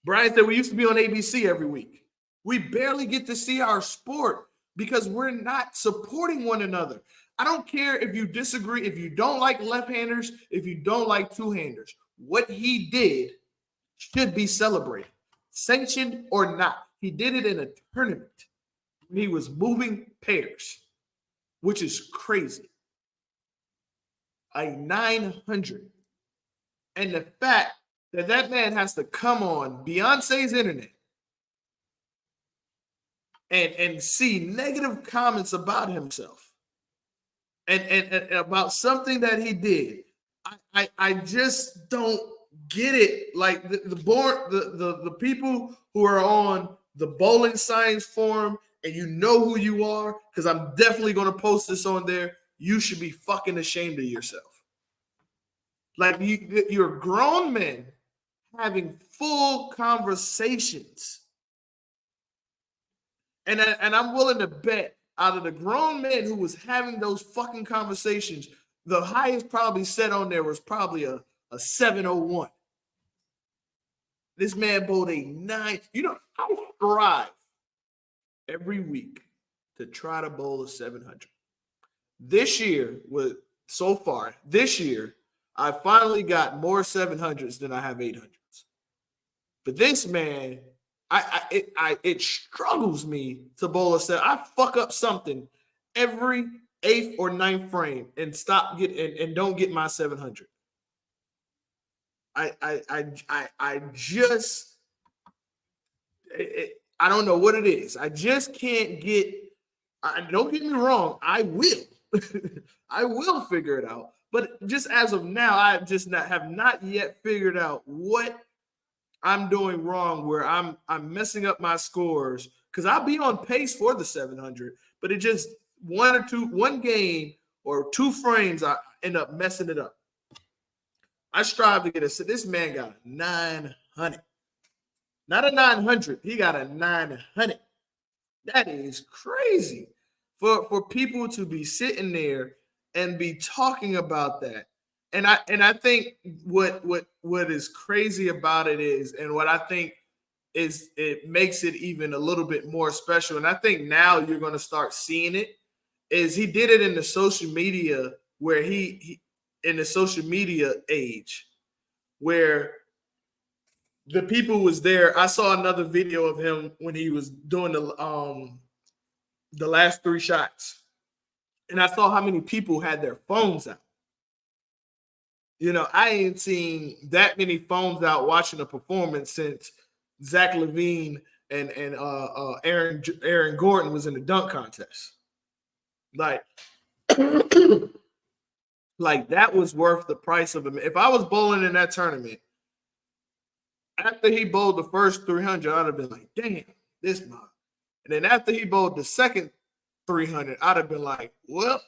Brian said we used to be on ABC every week. We barely get to see our sport because we're not supporting one another. I don't care if you disagree, if you don't like left-handers, if you don't like two-handers. What he did should be celebrated, sanctioned or not. He did it in a tournament. He was moving pairs, which is crazy. A 900. And the fact that man has to come on Beyonce's internet and see negative comments about himself and about something that he did, I just don't get it. Like the people who are on the bowling science forum, and you know who you are, because I'm definitely gonna post this on there. You should be fucking ashamed of yourself. Like you're grown men having full conversations. And I'm willing to bet out of the grown men who was having those fucking conversations, the highest probably said on there was probably a 701. This man bowled a 9. You know, I strive every week to try to bowl a 700. This year, this year, I finally got more 700s than I have 800s. But this man, it struggles me to bowl a 7. I fuck up something every 8th or 9th frame and and don't get my 700. I just I don't know what it is. I just can't get. Don't get me wrong. I will. I will figure it out. But just as of now, I have not yet figured out what I'm doing wrong, where I'm messing up my scores, because I'll be on pace for the 700, but it just one game or 2 frames, I end up messing it up. I strive to get this man got a 900, not a 900. He got a 900. That is crazy for people to be sitting there and be talking about that. And I think what is crazy about it is, and what I think is it makes it even a little bit more special. And I think now you're going to start seeing it. Is he did it in the social media, where he in the social media age, where the people was there. I saw another video of him when he was doing the last 3 shots, and I saw how many people had their phones out. You know, I ain't seen that many phones out watching a performance since Zach Levine and Aaron Gordon was in the dunk contest. Like, like that was worth the price of him. If I was bowling in that tournament, after he bowled the first 300, I'd have been like, damn, this month. And then after he bowled the second 300, I'd have been like, well,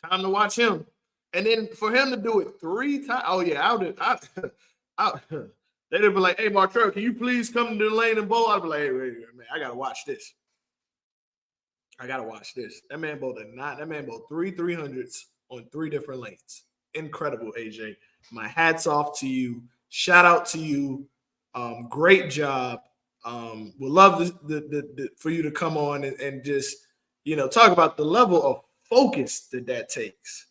time to watch him. And then for him to do it 3 times, oh yeah, they'd have been like, hey, Martrell, can you please come to the lane and bowl? I'd be like, hey, wait, man, I gotta watch this. That man bowled that man bowled 3 300s on 3 different lanes. Incredible, AJ. My hat's off to you. Shout out to you. Great job. Would love for you to come on and just, talk about the level of focus that takes,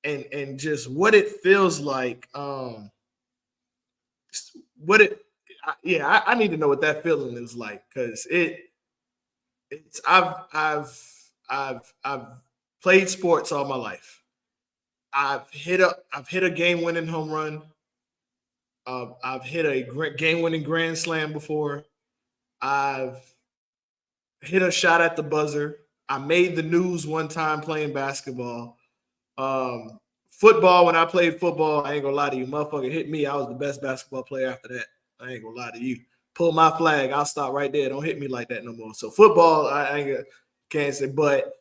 and just what it feels like. I need to know what that feeling is like, because I've played sports all my life. I've hit a game-winning home run. I've hit a game-winning grand slam before. I've hit a shot at the buzzer. I made the news one time playing basketball. Football, when I played football, I ain't gonna lie to you, motherfucker hit me, I was the best basketball player after that. I ain't gonna lie to you. Pull my flag, I'll stop right there. Don't hit me like that no more. So football, can't say, but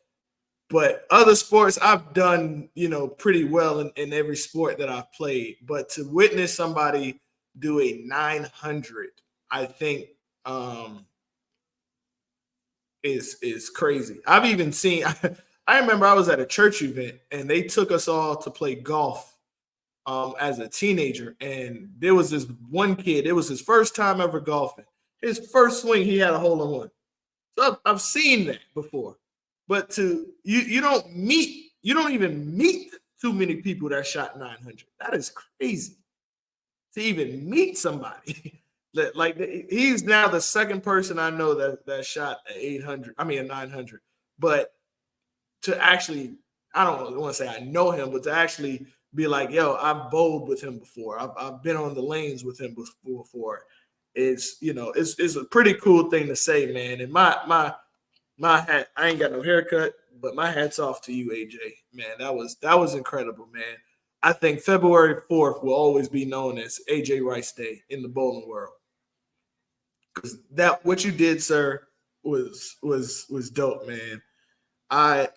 other sports I've done, pretty well in every sport that I've played. But to witness somebody do a 900, I think is crazy. I've even seen. I remember I was at a church event and they took us all to play golf as a teenager, and there was this one kid. It was his first time ever golfing. His first swing, he had a hole in one. So I've seen that before. But you don't even meet too many people that shot 900. That is crazy. To even meet somebody like he's now the second person I know that shot a 900. But to actually, I don't want to say I know him, but to actually be like, yo, I've bowled with him before. I've been on the lanes with him before. It's a pretty cool thing to say, man. And my hat, I ain't got no haircut, but my hat's off to you, AJ. Man, that was incredible, man. I think February 4th will always be known as AJ Rice Day in the bowling world. Because that what you did, sir, was dope, man. Man,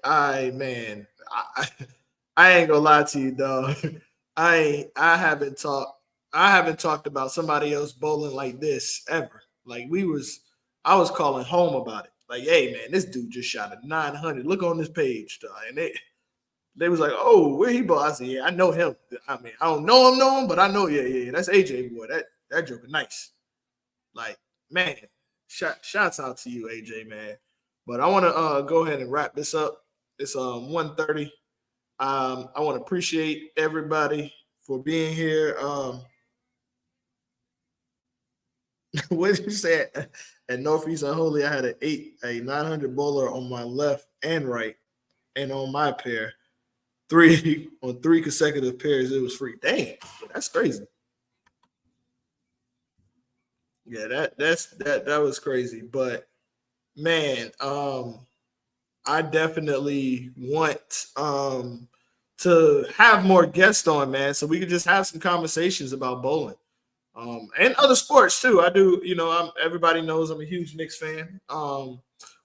I ain't gonna lie to you, dog. I haven't talked about somebody else bowling like this ever. Like I was calling home about it. Like, hey man, this dude just shot a 900. Look on this page, dog. And they was like, oh, where he bowl? I said, yeah, I know him. I mean, I don't know him, but I know, yeah, that's AJ boy. That joker nice. Like, man, shouts out to you, AJ, man. But I want to go ahead and wrap this up. It's 1:30. I want to appreciate everybody for being here. What did you say at Northeast Unholy? I had a 900 bowler on my left and right, and on my pair, on three consecutive pairs. It was free. Dang, that's crazy. Yeah, that was crazy. But man, I definitely want to have more guests on, man, so we could just have some conversations about bowling. And other sports too. I do, everybody knows I'm a huge Knicks fan.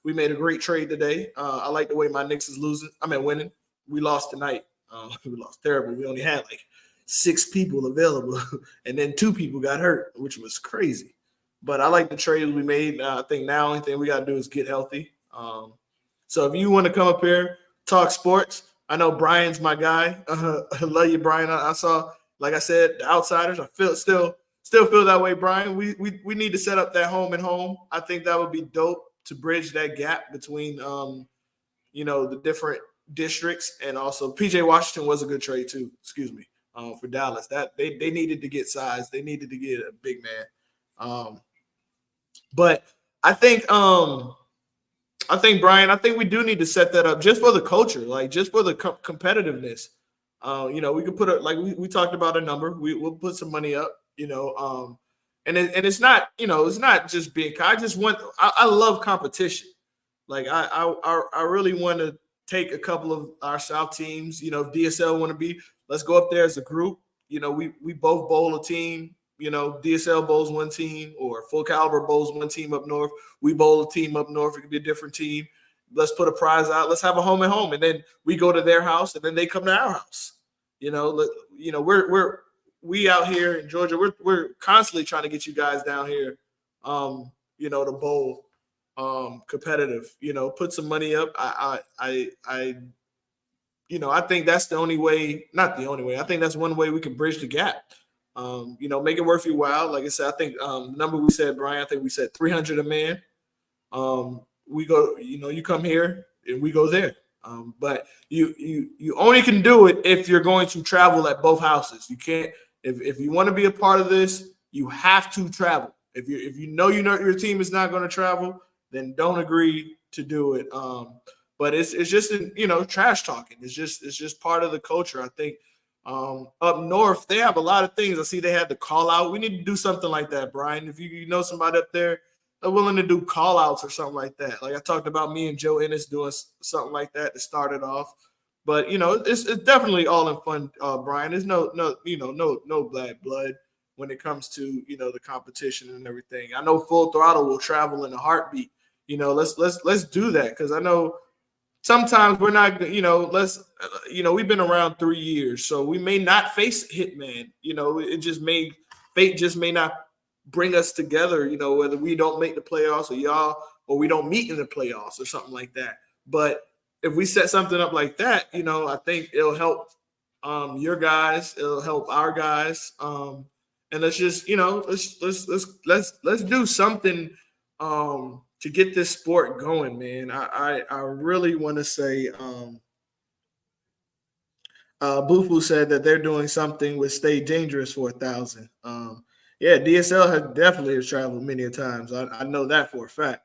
We made a great trade today. I like the way my Knicks is losing. I mean, winning. We lost tonight. We lost terribly. We only had like 6 people available, and then 2 people got hurt, which was crazy. But I like the trade we made. I think now only thing we got to do is get healthy. So if you want to come up here, talk sports, I know Brian's my guy. I love you, Brian. I saw, like I said, the outsiders. I still feel that way, Brian. We need to set up that home and home. I think that would be dope to bridge that gap between the different districts, and also PJ Washington was a good trade too. Excuse me, for Dallas. That they needed to get size. They needed to get a big man. But I think Brian, I think we do need to set that up just for the culture, like just for the competitiveness. We could put it like we talked about a number. We'll put some money up. And it's not it's not just big. I love competition. Like I really want to take a couple of our South teams. If DSL want to be, let's go up there as a group. We both bowl a team. DSL bowls one team, or Full Caliber bowls one team up north. We bowl a team up north. It could be a different team. Let's put a prize out. Let's have a home and home, and then we go to their house, and then they come to our house. We out here in Georgia. We're constantly trying to get you guys down here, to bowl, competitive. Put some money up. I think that's the only way. Not the only way. I think that's one way we can bridge the gap. Make it worth your while. Like I said, I think the number we said, Brian, I think we said 300 a man. We go, you come here and we go there. But you only can do it if you're going to travel at both houses. You can't, if you want to be a part of this, you have to travel. If you know your team is not going to travel, then don't agree to do it. But it's just trash talking. It's just part of the culture. I think up north they have a lot of things. I see they had the call out. We need to do something like that, Brian. If you know somebody up there they're willing to do call outs or something like that. Like I talked about me and Joe Ennis doing something like that to start it off. But it's definitely all in fun, Brian. There's no bad blood when it comes to the competition and everything. I know Full Throttle will travel in a heartbeat. Let's do that, because I know sometimes we're not. We've been around 3 years, so we may not face Hitman. Fate just may not bring us together. Whether we don't make the playoffs or we don't meet in the playoffs or something like that. But if we set something up like that, I think it'll help your guys. It'll help our guys. And let's just, let's do something to get this sport going, man. I really want to say, Bufu said that they're doing something with Stay Dangerous for 1,000. Yeah, DSL has definitely traveled many a times. I know that for a fact.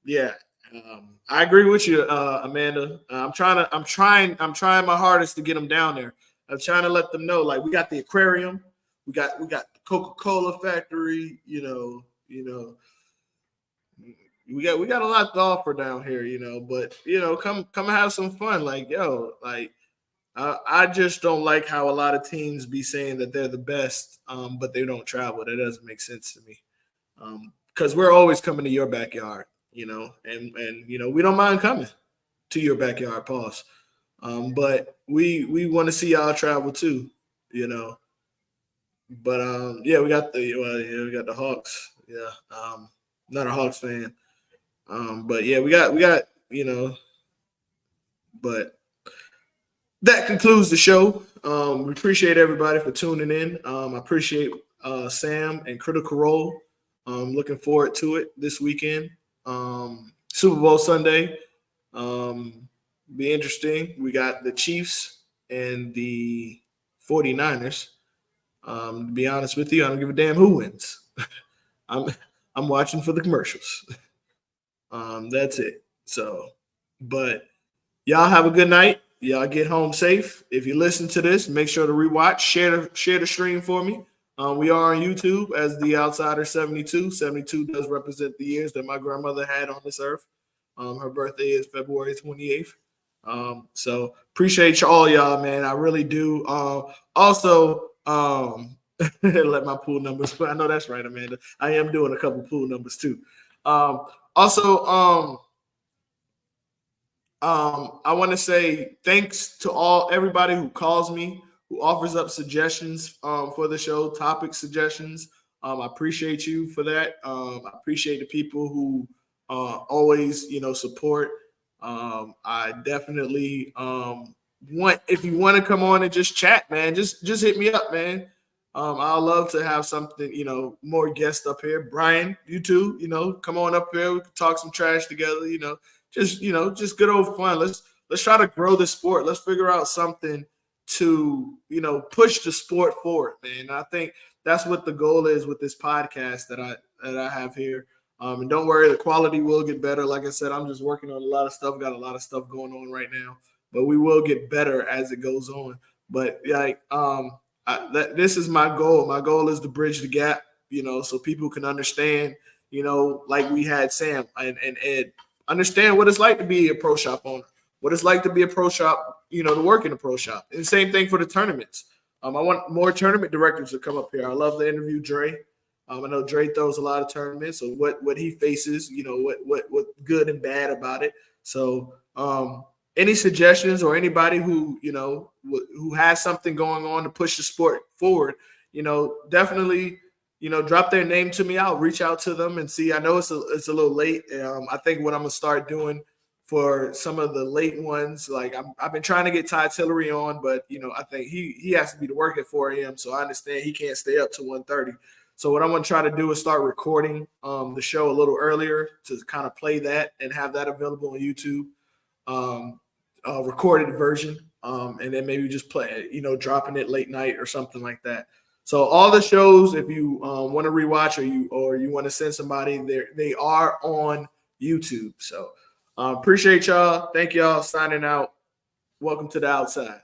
Yeah. I agree with you, Amanda. I'm trying my hardest to get them down there. I'm trying to let them know, like, we got the aquarium, we got the Coca-Cola factory, we got a lot to offer down here, but come have some fun. Like, I just don't like how a lot of teams be saying that they're the best, but they don't travel. That doesn't make sense to me. Because we're always coming to your backyard, and we don't mind coming to your backyard, pause. But we want to see y'all travel too, you know. But yeah, we got the Hawks. Yeah, not a Hawks fan. But yeah, we got but that concludes the show. We appreciate everybody for tuning in. I appreciate Sam and Critical Role. Looking forward to it this weekend. Super Bowl Sunday. Be interesting. We got the Chiefs and the 49ers. To be honest with you, I don't give a damn who wins. I'm I'm watching for the commercials. That's it. So, but y'all have a good night. Y'all get home safe. If you listen to this, make sure to rewatch. Share the stream for me. We are on YouTube as the Outsider 72. 72 does represent the years that my grandmother had on this earth. Her birthday is February 28th. So appreciate all y'all, man. I really do. Also, let my pool numbers. I know that's right, Amanda. I am doing a couple pool numbers too. Also, I want to say thanks to everybody who calls me, who offers up suggestions for the show, topic suggestions. I appreciate you for that. I appreciate the people who always, support. I definitely if you want to come on and just chat, man, just hit me up, man. I'd love to have something, more guests up here. Brian, you too, come on up here. We can talk some trash together, just good old fun. Let's try to grow the sport. Let's figure out something to, push the sport forward, man. I think that's what the goal is with this podcast that I have here. And don't worry, the quality will get better. Like I said, I'm just working on a lot of stuff, got a lot of stuff going on right now, but we will get better as it goes on. But this is my goal. My goal is to bridge the gap, so people can understand, like we had Sam and Ed, understand what it's like to be a pro shop owner, what it's like to be a pro shop, to work in a pro shop. And same thing for the tournaments. I want more tournament directors to come up here. I love to interview Dre. I know Dre throws a lot of tournaments, so what he faces, what good and bad about it. So any suggestions or anybody who who has something going on to push the sport forward, definitely drop their name to me. I'll reach out to them and see. I know it's a little late. I think what I'm gonna start doing for some of the late ones, like I've been trying to get Ty Tillery on, but I think he has to be to work at 4 a.m. So I understand he can't stay up to 1:30. So what I'm going to try to do is start recording the show a little earlier to kind of play that and have that available on YouTube, recorded version, and then maybe just play it, dropping it late night or something like that. So all the shows, if you want to rewatch or you want to send somebody, they are on YouTube. So appreciate y'all. Thank y'all. Signing out. Welcome to the outside.